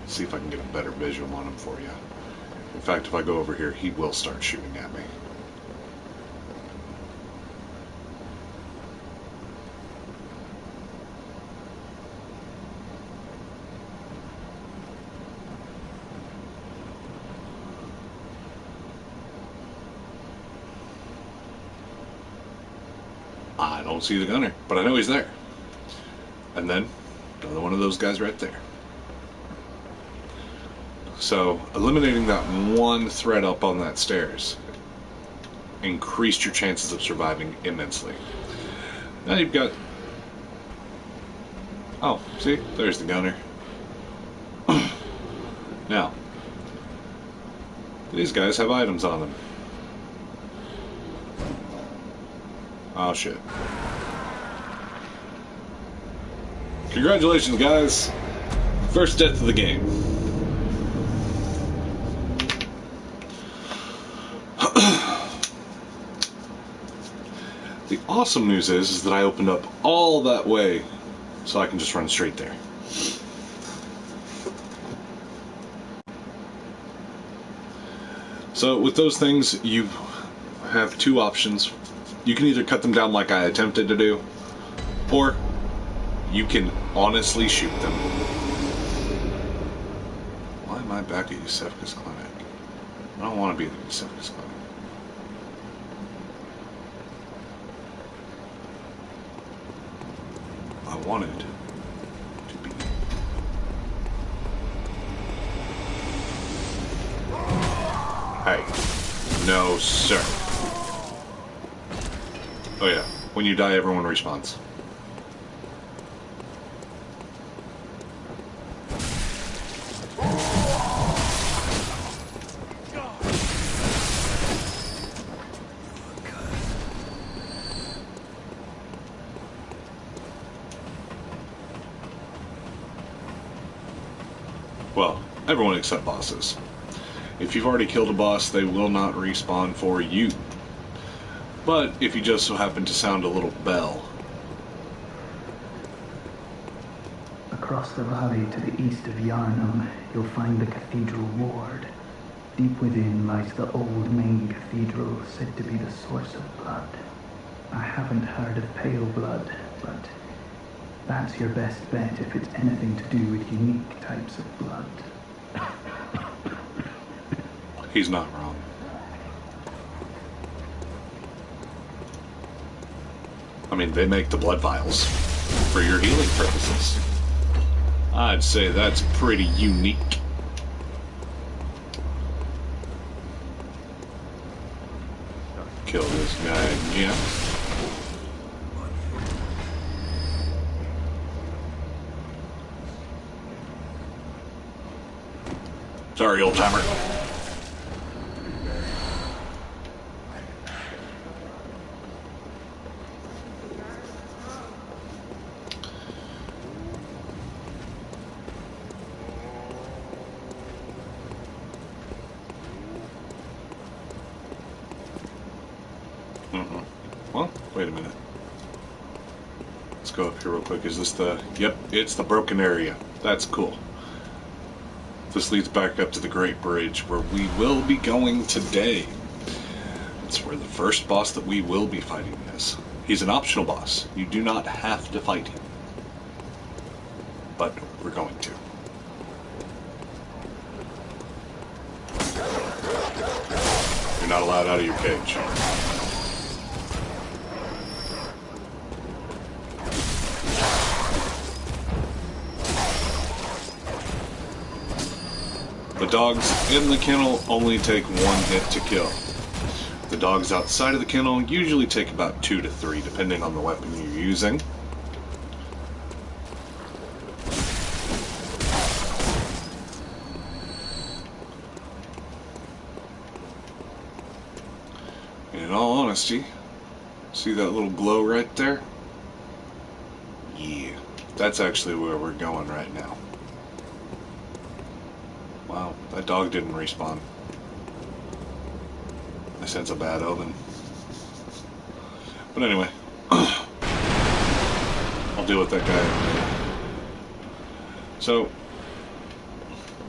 Let's see if I can get a better visual on him for you. In fact, if I go over here, he will start shooting at me. I don't see the gunner, but I know he's there. And then, another one of those guys right there. So, eliminating that one threat up on that stairs increased your chances of surviving immensely. Now you've got... Oh, see? There's the gunner. Now, these guys have items on them. Oh, shit. Congratulations, guys. First death of the game. The awesome news is that I opened up all that way so I can just run straight there. So with those things, you have two options. You can either cut them down like I attempted to do, or you can honestly shoot them. Why am I back at Yusefka's clinic? I don't want to be at Yusefka's clinic. I wanted to be. Hey. No, sir. Oh yeah, when you die, everyone respawns. Well, everyone except bosses. If you've already killed a boss, they will not respawn for you. But if you just so happen to sound a little bell. Across the valley to the east of Yarnum, you'll find the Cathedral Ward. Deep within lies the old main cathedral, said to be the source of blood. I haven't heard of pale blood, but that's your best bet if it's anything to do with unique types of blood. He's not wrong. I mean, they make the blood vials for your healing purposes. I'd say that's pretty unique. Kill this guy again. Sorry, old timer. Well, wait a minute. Let's go up here real quick. Is this the... Yep, it's the broken area. That's cool. This leads back up to the Great Bridge, where we will be going today. It's where the first boss that we will be fighting is. He's an optional boss. You do not have to fight him. But we're going to. You're not allowed out of your cage. The dogs in the kennel only take one hit to kill. The dogs outside of the kennel usually take about 2 to 3, depending on the weapon you're using. In all honesty, see that little glow right there? Yeah, that's actually where we're going right now. Wow, that dog didn't respawn. I sense a bad omen. But anyway. deal with that guy. So,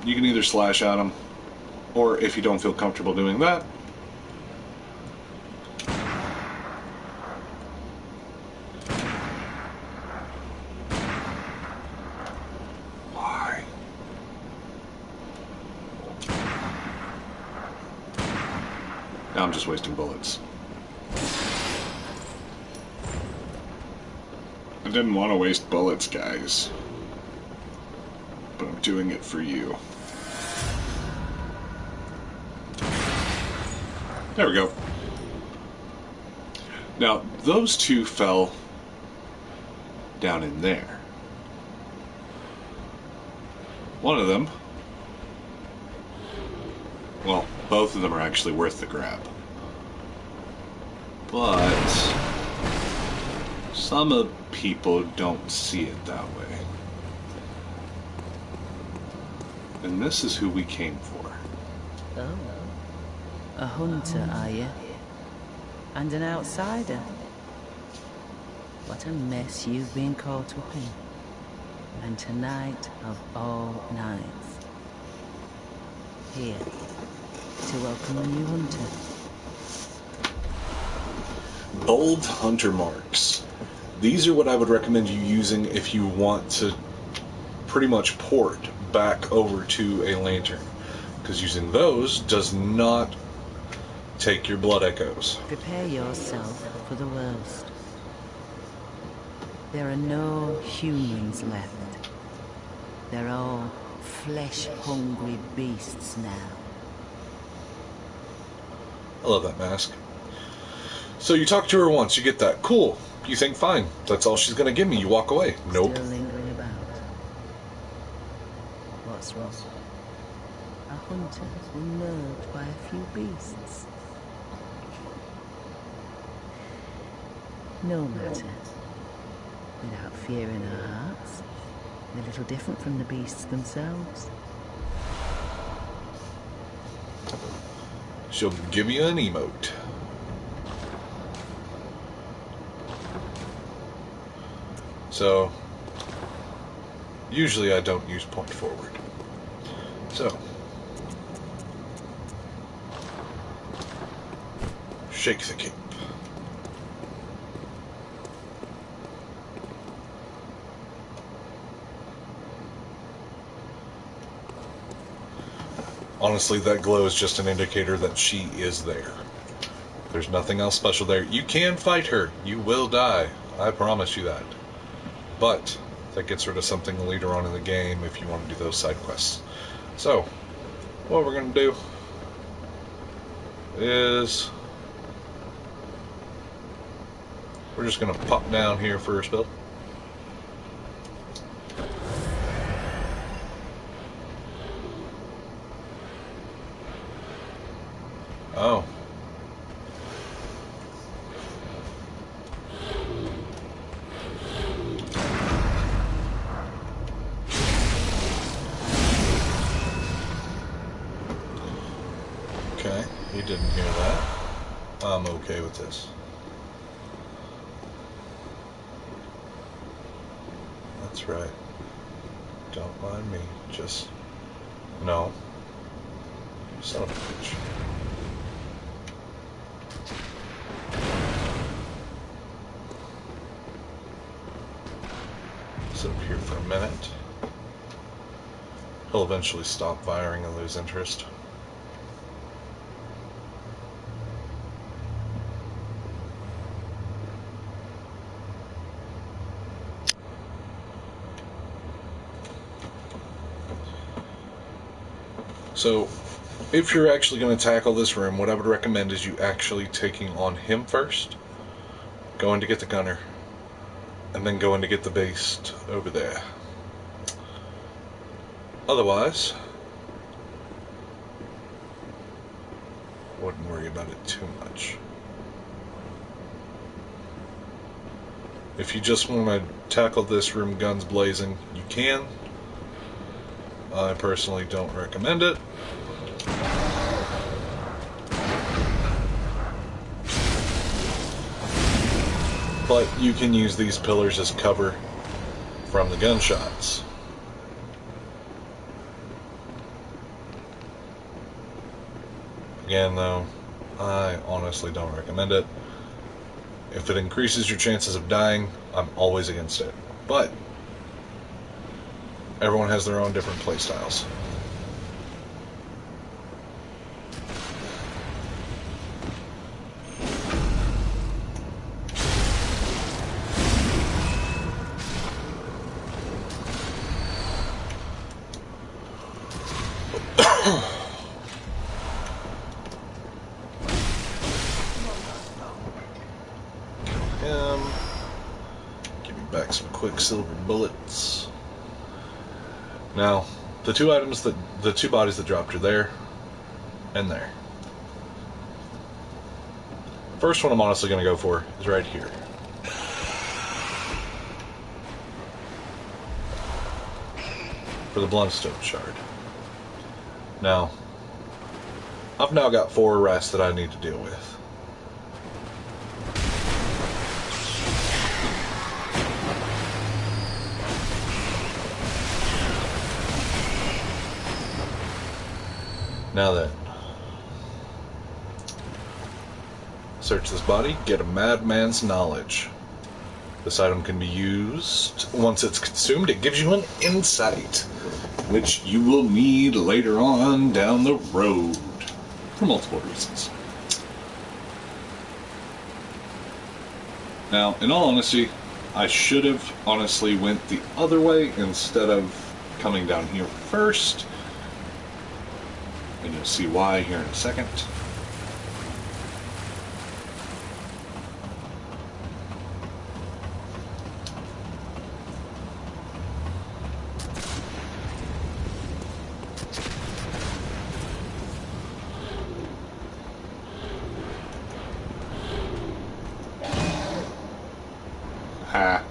you can either slash at him, or if you don't feel comfortable doing that, why? Now I'm just wasting bullets. I didn't want to waste bullets, guys. But I'm doing it for you. There we go. Now, those two fell down in there. One of them, well, both of them are actually worth the grab. But some people don't see it that way. And this is who we came for. Oh. A hunter, are you? And an outsider? What a mess you've been caught up in. And tonight of all nights. Here, to welcome a new hunter. Bold hunter marks. These are what I would recommend you using if you want to pretty much port back over to a lantern. Because using those does not take your blood echoes. Prepare yourself for the worst. There are no humans left. They're all flesh-hungry beasts now. I love that mask. So you talk to her once, you get that. Cool. You think, fine, that's all she's gonna give me. You walk away. Nope. Still lingering about. What's wrong? A hunter unnerved by a few beasts. No matter. Without fear in our hearts, they're a little different from the beasts themselves. She'll give you an emote. So, usually I don't use point forward. So, shake the cape. Honestly, that glow is just an indicator that she is there. There's nothing else special there. You can fight her. You will die. I promise you that. But that gets rid of something later on in the game if you want to do those side quests. So, what we're going to do is we're just going to pop down here for a spell. Oh. Okay, he didn't hear that. I'm okay with this. That's right. Don't mind me. Just... No. Son of a bitch. Sit up here for a minute. He'll eventually stop firing and lose interest. So, if you're actually going to tackle this room, what I would recommend is you actually taking on him first, going to get the gunner, and then going to get the beast over there. Otherwise, wouldn't worry about it too much. If you just want to tackle this room guns blazing, you can. I personally don't recommend it. But you can use these pillars as cover from the gunshots. Again, though, I honestly don't recommend it. If it increases your chances of dying, I'm always against it. But everyone has their own different playstyles. Give me back some quicksilver bullets. Now, the two bodies that dropped are there and there. First one I'm honestly going to go for is right here. For the Bloodstone shard. Now, I've now got 4 arrests that I need to deal with. Now then, search this body, get a madman's knowledge. This item can be used once it's consumed. It gives you an insight, which you will need later on down the road for multiple reasons. Now, in all honesty, I should have honestly went the other way instead of coming down here first. And you'll see why here in a second. Ha.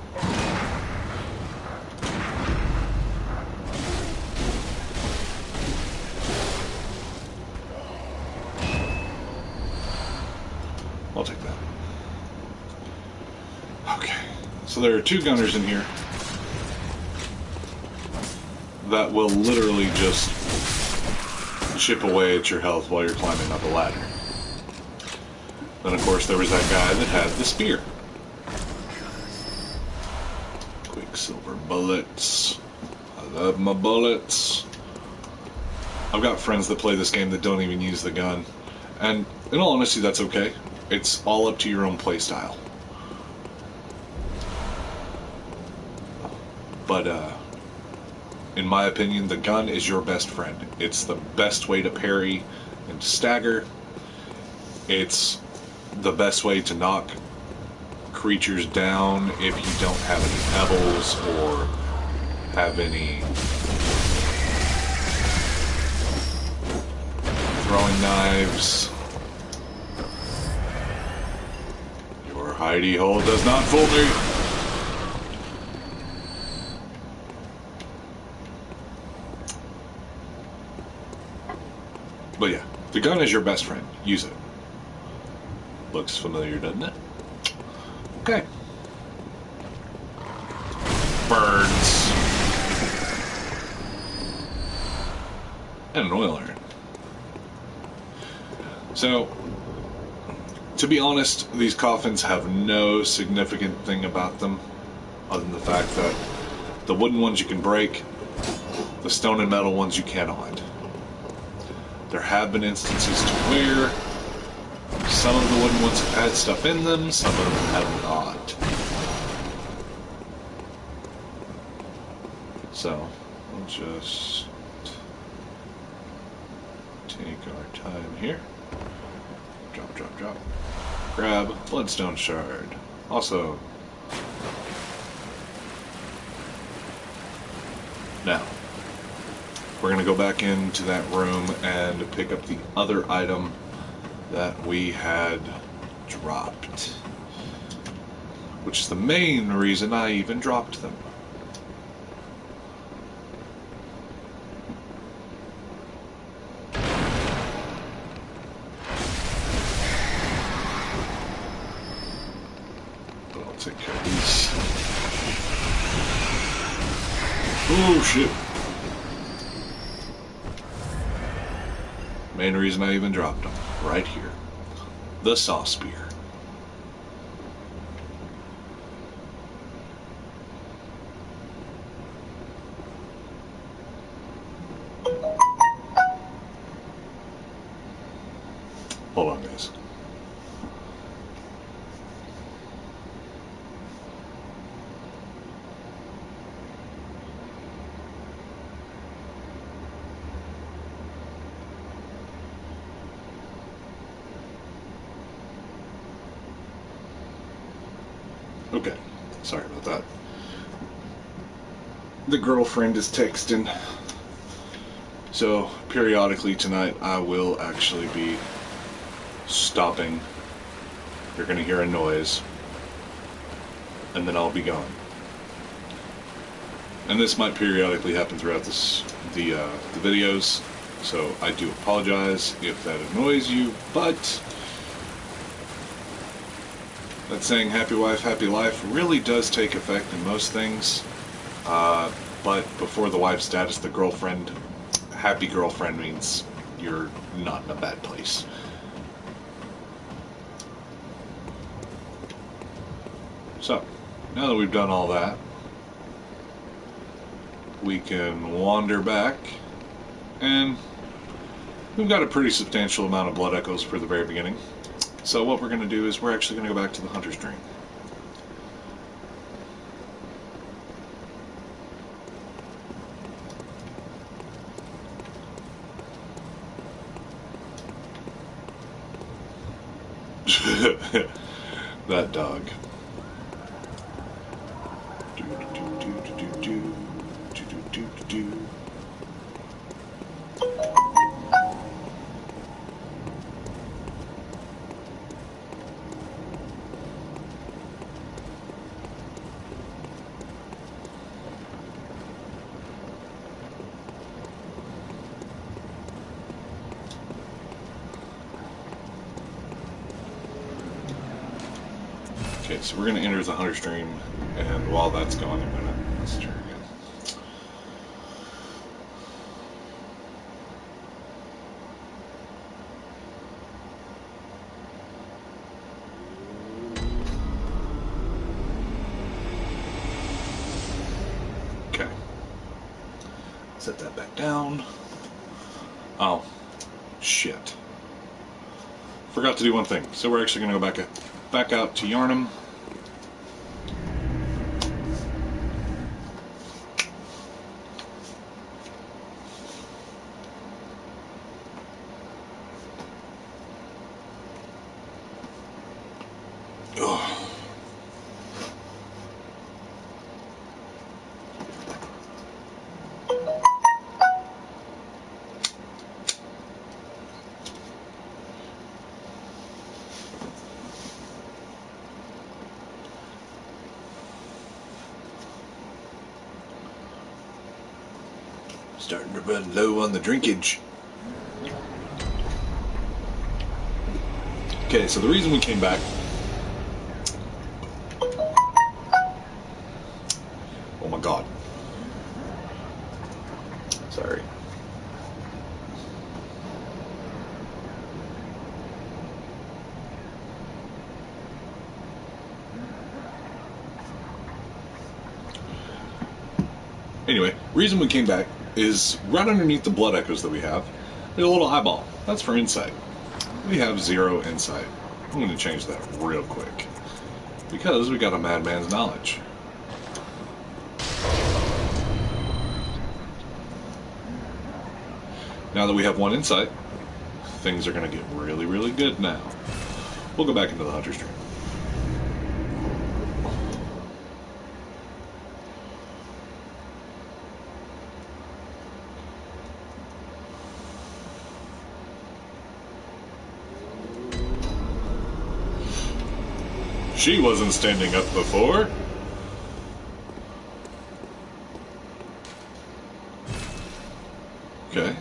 I'll take that. Okay, so there are 2 gunners in here that will literally just chip away at your health while you're climbing up a ladder. Then of course there was that guy that had the spear. Quicksilver bullets. I love my bullets. I've got friends that play this game that don't even use the gun. And in all honesty, that's okay. It's all up to your own playstyle. But, in my opinion, the gun is your best friend. It's the best way to parry and stagger. It's the best way to knock creatures down if you don't have any pebbles or have any throwing knives. Your hidey hole does not fool me. But yeah, the gun is your best friend. Use it. Looks familiar, doesn't it? Okay. Birds. And an oil urn. So, to be honest, these coffins have no significant thing about them other than the fact that the wooden ones you can break, the stone and metal ones you cannot. There have been instances to where some of the wooden ones have had stuff in them, some of them have not. So, we'll just take our time here. Drop, drop, drop. Grab Bloodstone Shard. Also, now, we're going to go back into that room and pick up the other item that we had dropped. Which is the main reason I even dropped them. But I'll take care of these. Oh shit. Main reason I even dropped them. Right here. The saw spear. Hold on, guys. Okay, sorry about that. The girlfriend is texting. So, periodically tonight, I will actually be stopping. You're going to hear a noise. And then I'll be gone. And this might periodically happen throughout the videos. So, I do apologize if that annoys you, but that saying happy wife, happy life really does take effect in most things. But before the wife status, the girlfriend, happy girlfriend means you're not in a bad place. So, now that we've done all that, we can wander back, and we've got a pretty substantial amount of blood echoes for the very beginning. So what we're going to do is we're actually going to go back to the Hunter's Dream. That dog. Okay, so we're going to enter the Hunter's Dream, and while that's going, I'm going to message her again. Okay. Set that back down. Oh, shit. Forgot to do one thing. So we're actually going to go back out to Yarnum. Starting to run low on the drinkage. Okay, so the reason we came back... Oh my god. Sorry. Anyway, reason we came back is right underneath the blood echoes that we have, there's a little eyeball. That's for insight. We have 0 insight. I'm going to change that real quick. Because we got a madman's knowledge. Now that we have 1 insight, things are going to get really, really good now. We'll go back into the Hunter's Dream. She wasn't standing up before. Okay.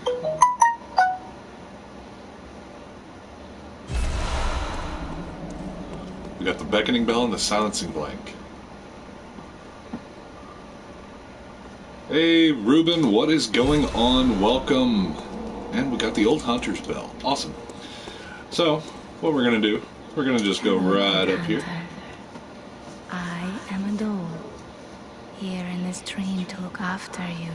We got the beckoning bell and the silencing blank. Hey, Ruben, what is going on? Welcome. And we got the old hunter's bell. Awesome. So, what we're going to do, we're going to just go right up here. I am a doll, here in this dream to look after you.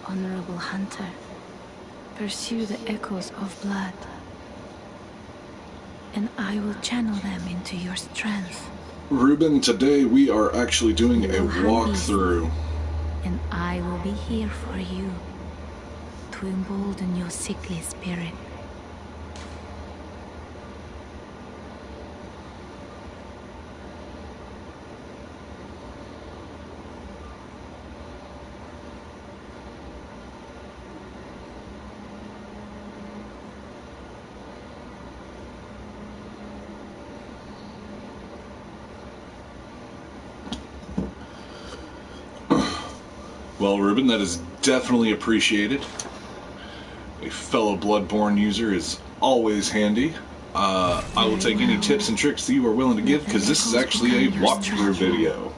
Honorable hunter, pursue the echoes of blood, and I will channel them into your strength. Ruben, today we are actually doing a walkthrough. And I will be here for you, to embolden your sickly spirit. Well, Ruben, that is definitely appreciated. A fellow Bloodborne user is always handy. I will take any tips and tricks that you are willing to give, because this is actually a walkthrough video.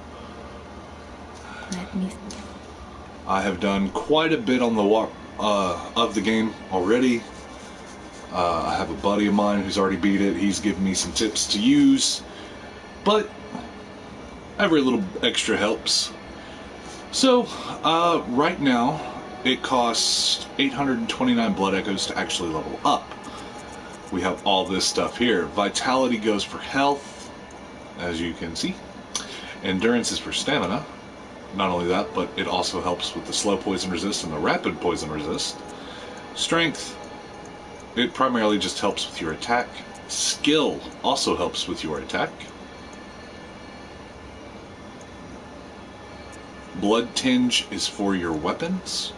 I have done quite a bit on the walk of the game already. I have a buddy of mine who's already beat it. He's given me some tips to use, but every little extra helps. So, right now, it costs 829 blood echoes to actually level up. We have all this stuff here. Vitality goes for health, as you can see. Endurance is for stamina. Not only that, but it also helps with the slow poison resist and the rapid poison resist. Strength, it primarily just helps with your attack. Skill also helps with your attack. Blood Tinge is for your weapons.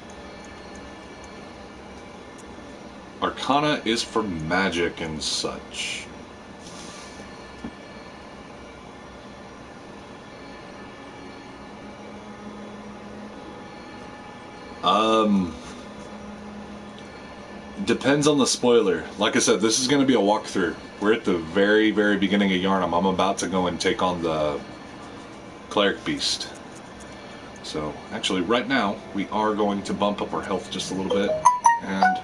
Arcana is for magic and such. Depends on the spoiler. Like I said, this is going to be a walkthrough. We're at the very, very beginning of Yharnam. I'm about to go and take on the Cleric Beast. So, actually, right now, we are going to bump up our health just a little bit, and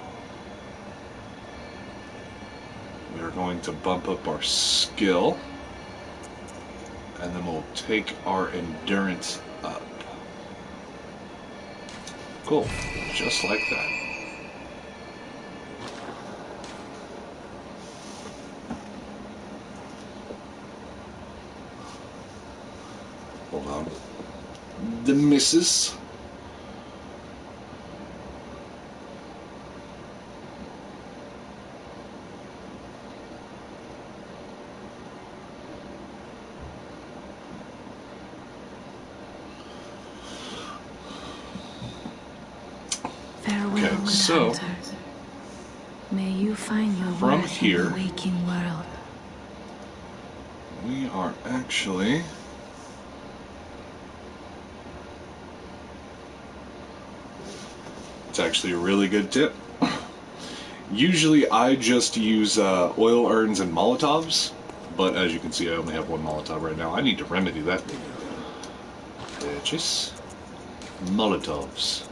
we are going to bump up our skill, and then we'll take our endurance up. Cool. Just like that. Hold on. The missus. Farewell, Okay, so hunter. May you find your from worth here, in the waking world. we are actually it's actually a really good tip. Usually I just use oil urns and Molotovs, but as you can see I only have one Molotov right now. I need to remedy that. Bitches. Molotovs.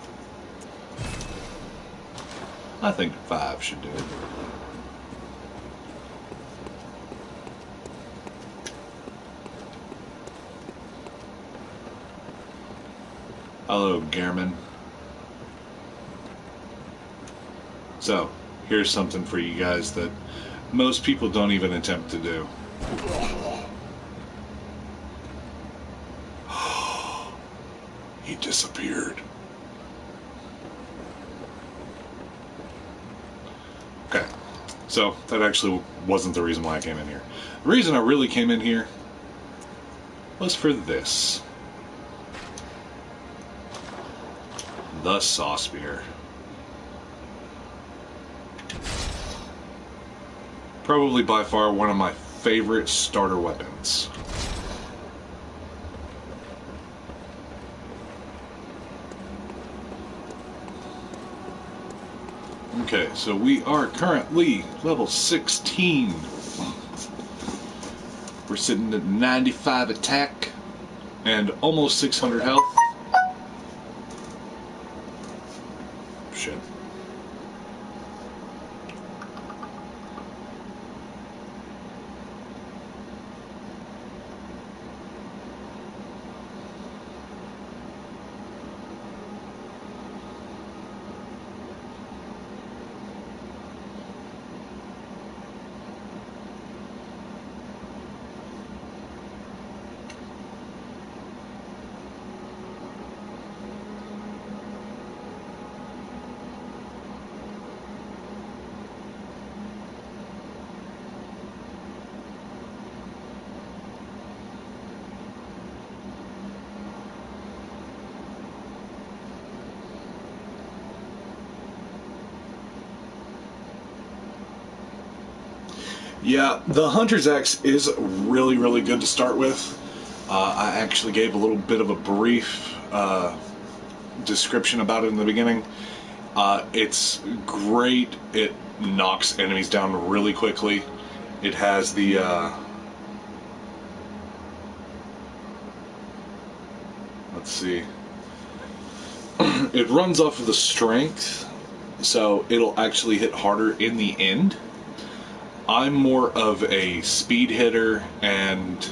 I think 5 should do it. Hello, Gehrman. So, here's something for you guys that most people don't even attempt to do. He disappeared. Okay, so that actually wasn't the reason why I came in here. The reason I really came in here was for this. The Saw Spear. Probably by far one of my favorite starter weapons. Okay, so we are currently level 16. We're sitting at 95 attack and almost 600 health. attention. Yeah, the Hunter's Axe is really, really good to start with. I actually gave a little bit of a brief description about it in the beginning. It's great. It knocks enemies down really quickly. It has the... let's see. It runs off of the strength, so it'll actually hit harder in the end. I'm more of a speed hitter and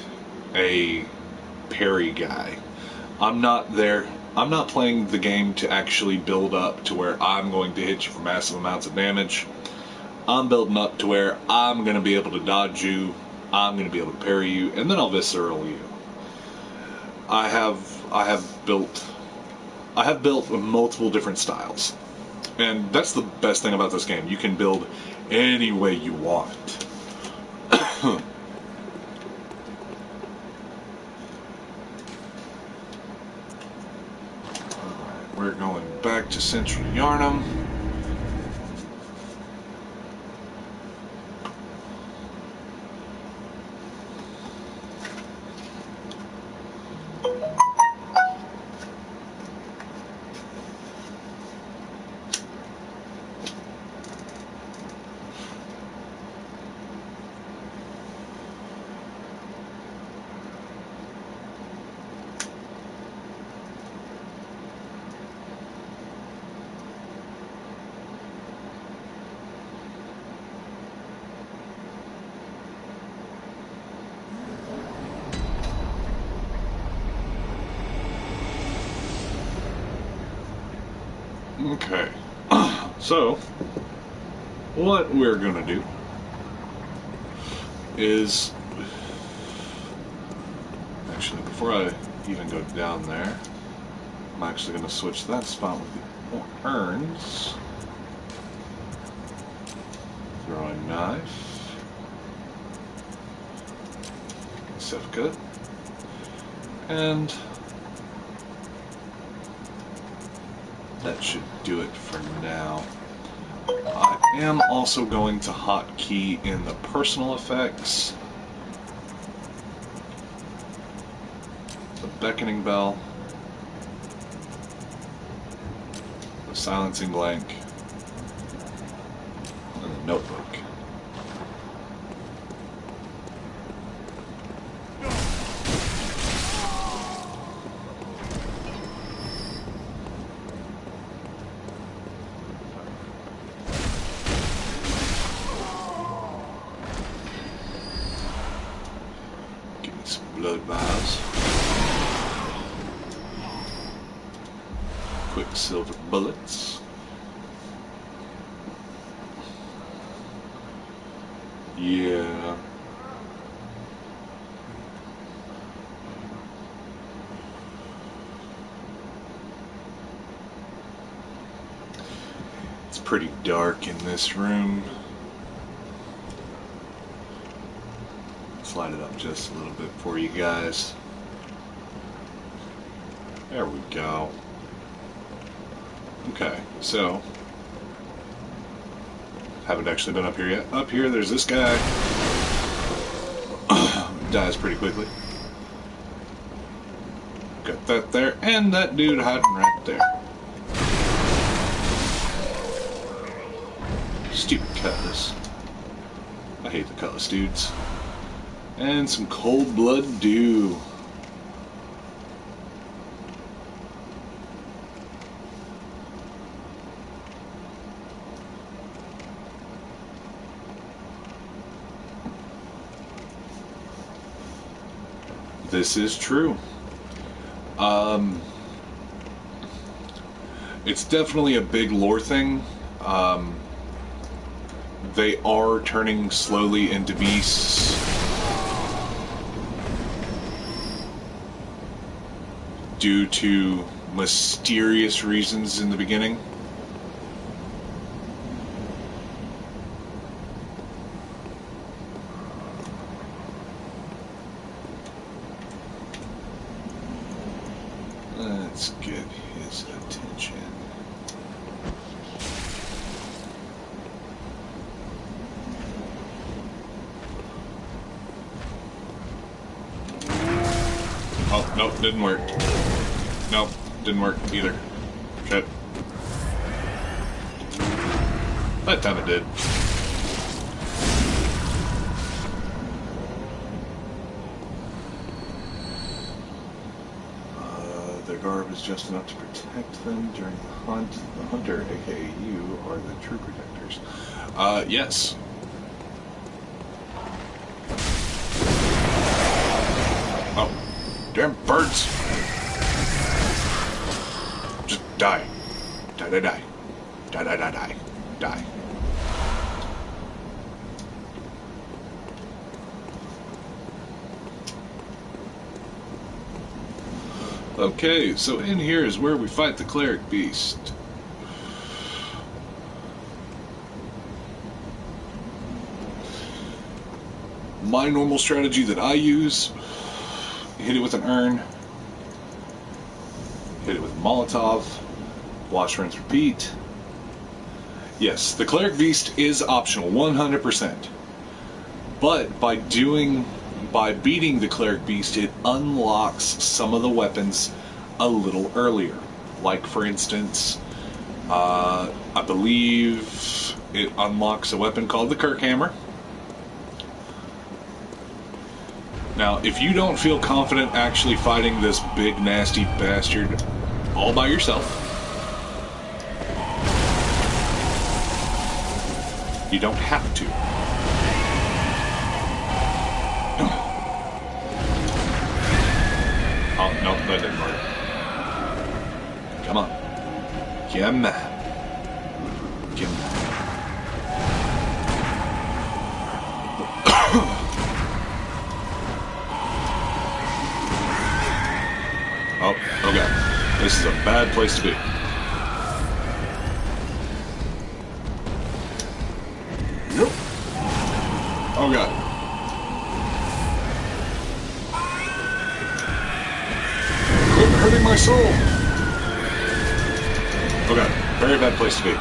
a parry guy. I'm not playing the game to actually build up to where I'm going to hit you for massive amounts of damage. I'm building up to where I'm going to be able to dodge you, I'm going to be able to parry you, and then I'll visceral you. I have built multiple different styles. And that's the best thing about this game. You can build any way you want. Alright, we're going back to Central Yarnum. Okay, so what we're gonna do is, actually before I even go down there, I'm actually gonna switch that spot with the urns. Throwing knife. Sifka. And that should do it for now. I am also going to hotkey in the personal effects, the beckoning bell, the silencing blank, and the notebook. Blood vials. Quicksilver bullets. Yeah. It's pretty dark in this room. Slide it up just a little bit for you guys. There we go. Okay, so haven't actually been up here yet. Up here, there's this guy. Dies pretty quickly. Got that there, and that dude hiding right there. Stupid cutlass. I hate the cutlass dudes. And some cold blood dew. This is true. It's definitely a big lore thing. They are turning slowly into beasts due to mysterious reasons in the beginning. Let's get his attention. Oh, nope, didn't work. Nope, didn't work either. Shit. That time it did. Their garb is just enough to protect them during the hunt. The hunter, aka you, are the true protectors. Yes. Oh, damn birds! Just die. Die, die, die. Die, die, die, die. Die. Okay, so in here is where we fight the cleric beast. My normal strategy that I use: hit it with an urn, hit it with a Molotov, wash, rinse, repeat. Yes, the cleric beast is optional, 100%. But by beating the cleric beast, it unlocks some of the weapons a little earlier. Like, for instance, I believe it unlocks a weapon called the Kirk Hammer. Now, if you don't feel confident actually fighting this big nasty bastard all by yourself, you don't have to. Oh, no, that didn't work. Come on. Come on. Come on. Oh, okay. This is a bad place to be. Nope. Oh, God. Quit hurting my soul. Oh, God. Very bad place to be.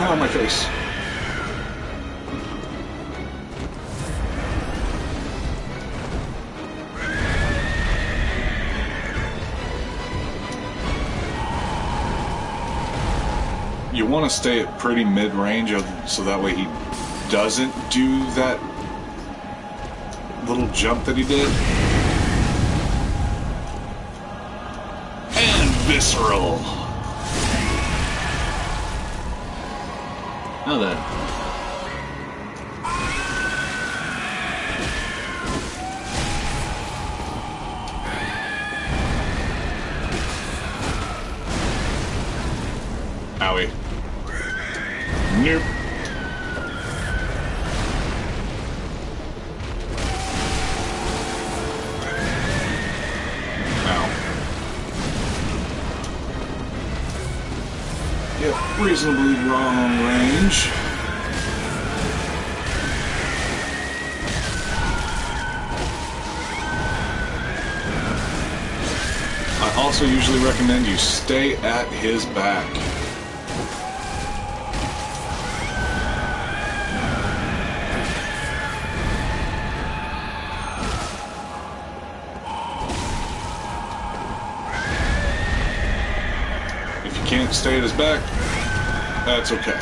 Oh, my face. You want to stay at pretty mid-range so that way he doesn't do that little jump that he did. And visceral. Now then. Owie. Nope. Ow. Yep, reasonably wrong range. I also usually recommend you stay at his back. Can't stay at his back. That's okay.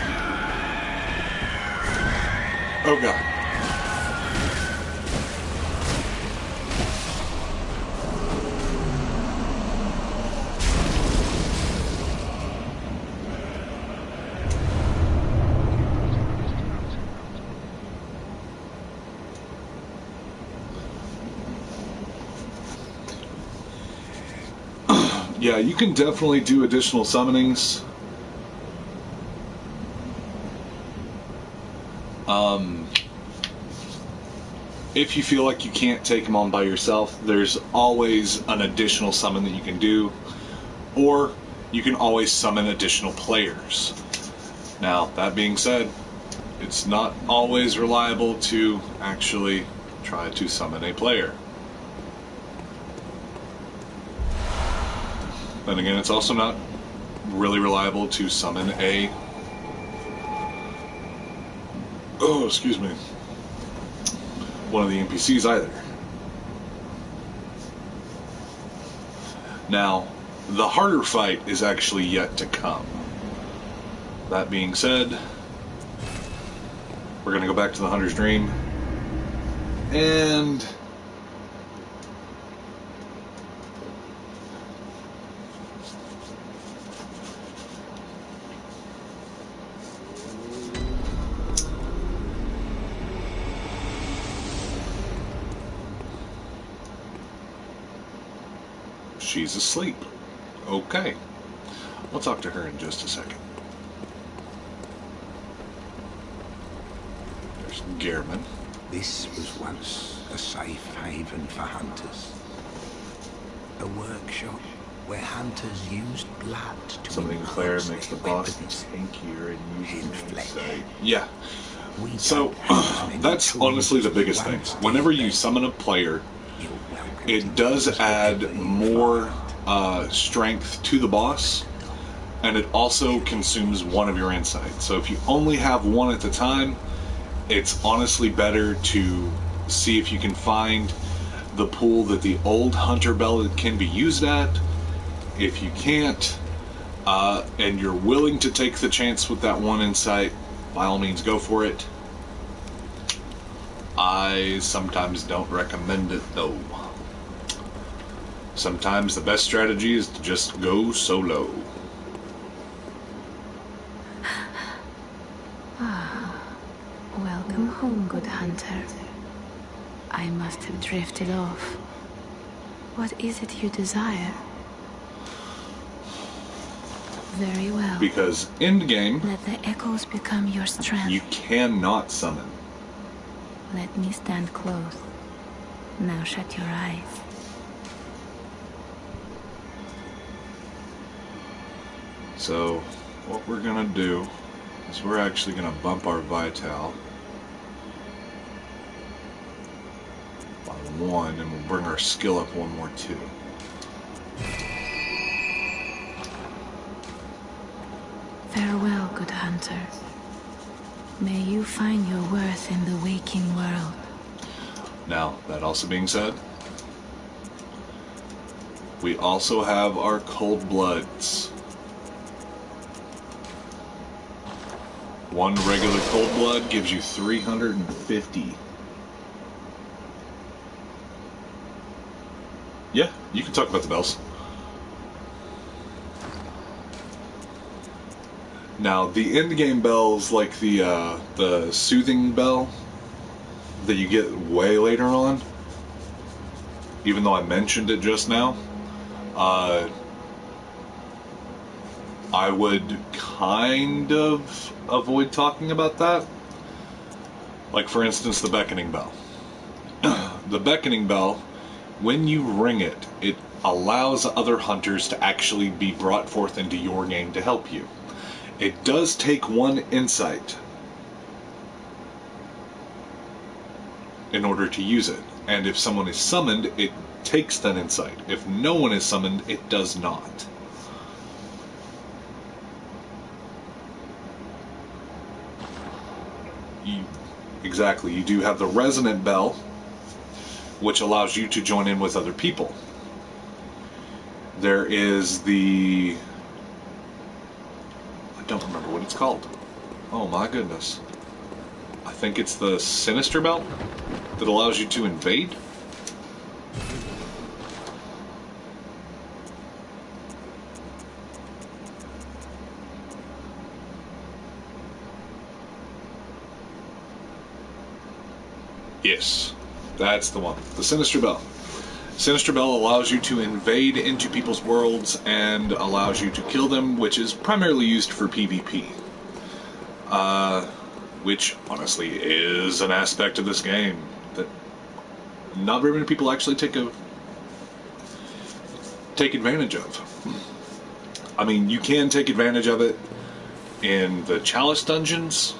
Oh, God. Yeah, you can definitely do additional summonings. If you feel like you can't take them on by yourself, there's always an additional summon that you can do, or you can always summon additional players. Now, that being said, it's not always reliable to actually try to summon a player. Then again, it's also not really reliable to summon a... Oh, excuse me. One of the NPCs either. Now, the harder fight is actually yet to come. That being said, we're going to go back to the Hunter's Dream. And... she's asleep. Okay. I'll talk to her in just a second. There's Gehrman. This was once a safe haven for hunters. A workshop where hunters used blood to Summoning player enhance makes the their boss weapons. tankier and In using flesh. insight. Yeah. We So, don't have as many that's tools honestly the as biggest we thing. once Whenever did you then. summon a player, You're welcome it to does use add whatever you more find. strength to the boss, and it also consumes one of your insights. So if you only have one at the time, it's honestly better to see if you can find the pool that the old hunter bell can be used at. If you can't, and you're willing to take the chance with that one insight, by all means go for it. I sometimes don't recommend it though. Sometimes the best strategy is to just go solo. Welcome home, good hunter. I must have drifted off. What is it you desire? Very well. Because endgame, Let the echoes become your strength. you cannot summon. Let me stand close. Now shut your eyes. So, what we're gonna do is we're actually gonna bump our Vital by 1, and we'll bring our skill up one more too. Farewell, good hunter. May you find your worth in the waking world. Now, that also being said, we also have our cold bloods. One regular cold blood gives you 350. Yeah, you can talk about the bells. Now, the end game bells, like the soothing bell that you get way later on, even though I mentioned it just now, I would kind of avoid talking about that. Like, for instance, the beckoning bell. The beckoning bell, when you ring it, it allows other hunters to actually be brought forth into your game to help you. It does take one insight in order to use it. And if someone is summoned, it takes that insight. If no one is summoned, it does not. Exactly. You do have the resonant bell, which allows you to join in with other people. There is the... I don't remember what it's called. Oh my goodness. I think it's the Sinister Bell that allows you to invade. Yes, that's the one. The Sinister Bell. Sinister Bell allows you to invade into people's worlds and allows you to kill them, which is primarily used for PvP. Which, honestly, is an aspect of this game that not very many people actually take advantage of. I mean, you can take advantage of it in the Chalice dungeons,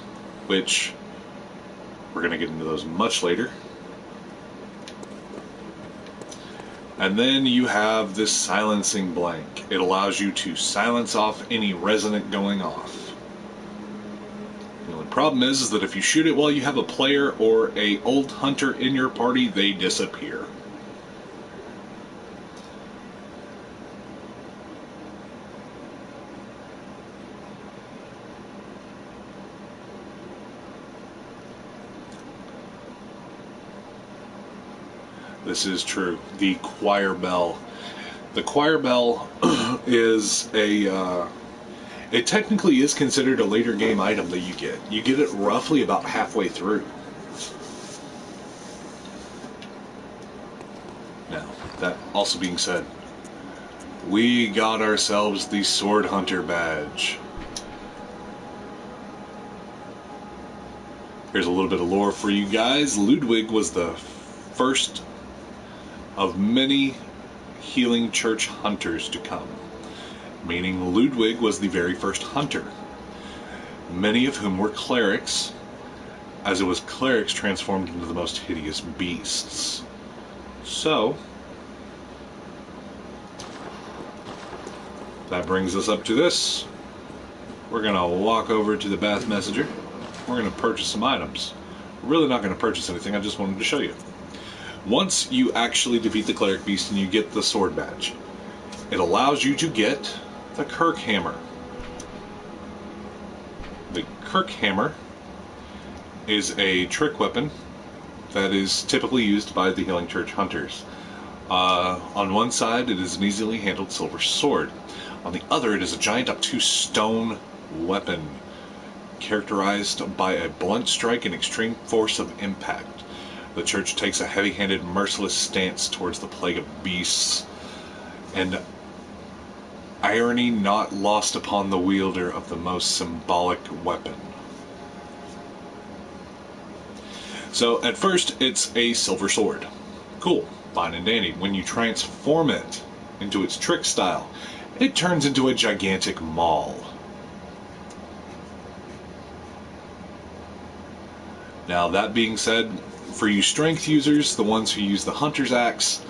which we're going to get into those much later. And then you have this silencing blank. It allows you to silence off any resonant going off. The only problem is that if you shoot it while you have a player or a old hunter in your party, they disappear. This is true. The choir bell. The choir bell is it technically is considered a later game item that you get. You get it roughly about halfway through. Now, that also being said, we got ourselves the Sword Hunter badge. Here's a little bit of lore for you guys. Ludwig was the first of many healing church hunters to come, meaning Ludwig was the very first hunter, many of whom were clerics, as it was clerics transformed into the most hideous beasts. So, that brings us up to this. We're going to walk over to the Bath Messenger. We're going to purchase some items. We're really not going to purchase anything, I just wanted to show you. Once you actually defeat the cleric beast and you get the sword badge, it allows you to get the Kirk Hammer. The Kirk Hammer is a trick weapon that is typically used by the Healing Church hunters. On one side, it is an easily handled silver sword. On the other, it is a giant obtuse stone weapon, characterized by a blunt strike and extreme force of impact. The church takes a heavy-handed, merciless stance towards the plague of beasts, and irony not lost upon the wielder of the most symbolic weapon. So, at first, it's a silver sword. Cool, fine and dandy. When you transform it into its trick style, it turns into a gigantic maul. Now, that being said, for you strength users, the ones who use the Hunter's Axe,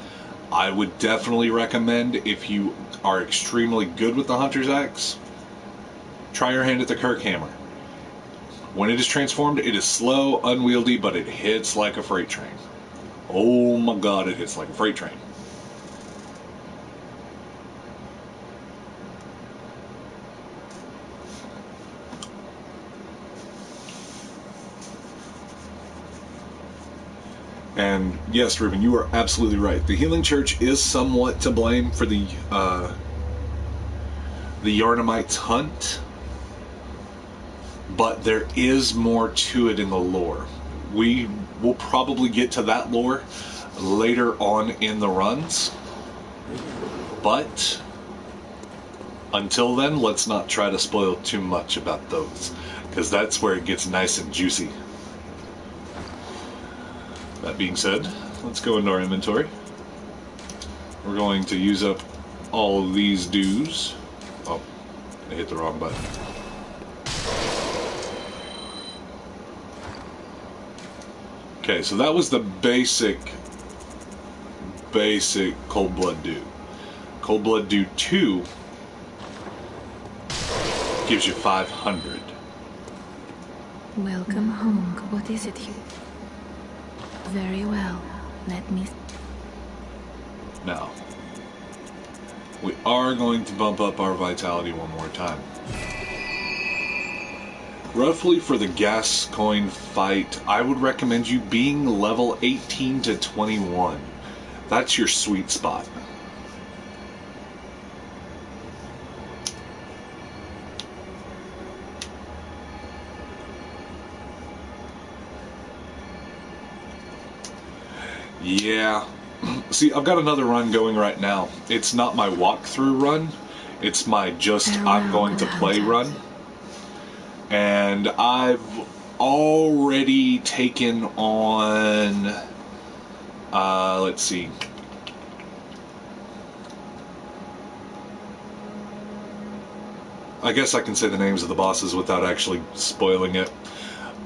I would definitely recommend, if you are extremely good with the Hunter's Axe, try your hand at the Kirk Hammer. When it is transformed, it is slow, unwieldy, but it hits like a freight train. Oh my god, it hits like a freight train. And yes, Ruben, you are absolutely right. The Healing Church is somewhat to blame for the Yharnamites' hunt, but there is more to it in the lore. We will probably get to that lore later on in the runs, but until then, let's not try to spoil too much about those, because that's where it gets nice and juicy. That being said, let's go into our inventory. We're going to use up all of these dues. Oh, I hit the wrong button. Okay, so that was the basic Cold Blood Dew. Cold Blood Dew 2 gives you 500. Welcome home. What is it you... Very well. Let me... Now, we are going to bump up our vitality one more time. Roughly for the gas coin fight, I would recommend you being level 18 to 21. That's your sweet spot. Yeah, See, I've got another run going right now. It's not my walkthrough run. It's my just I'm going to play run. And I've already taken on, let's see. I guess I can say the names of the bosses without actually spoiling it.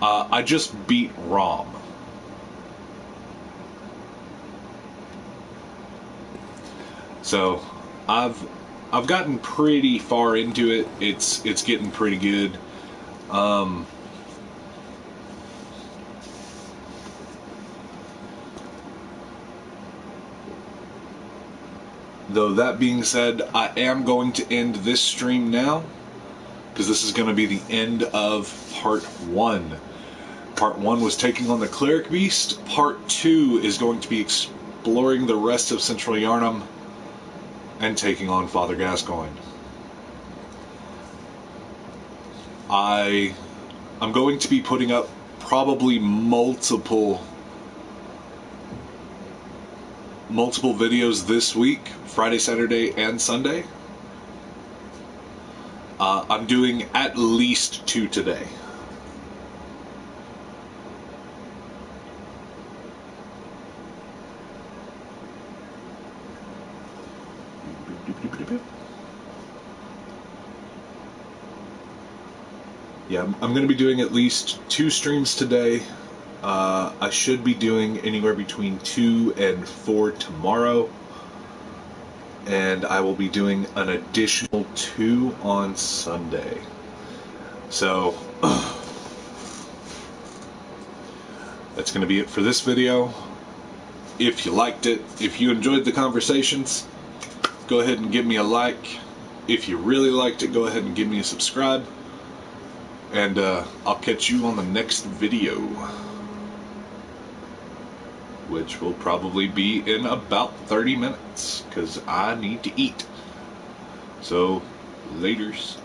I just beat Rom. So, I've gotten pretty far into it. It's getting pretty good. Though that being said, I am going to end this stream now, because this is going to be the end of part 1. Part 1 was taking on the Cleric Beast. Part 2 is going to be exploring the rest of Central Yharnam and taking on Father Gascoigne. I'm going to be putting up probably multiple videos this week, Friday, Saturday, and Sunday. I'm doing at least 2 today. Yeah, I'm going to be doing at least 2 streams today. I should be doing anywhere between 2 and 4 tomorrow. And I will be doing an additional 2 on Sunday. So, that's going to be it for this video. If you liked it, if you enjoyed the conversations, go ahead and give me a like. If you really liked it, go ahead and give me a subscribe. And I'll catch you on the next video, which will probably be in about 30 minutes, because I need to eat. So, laters.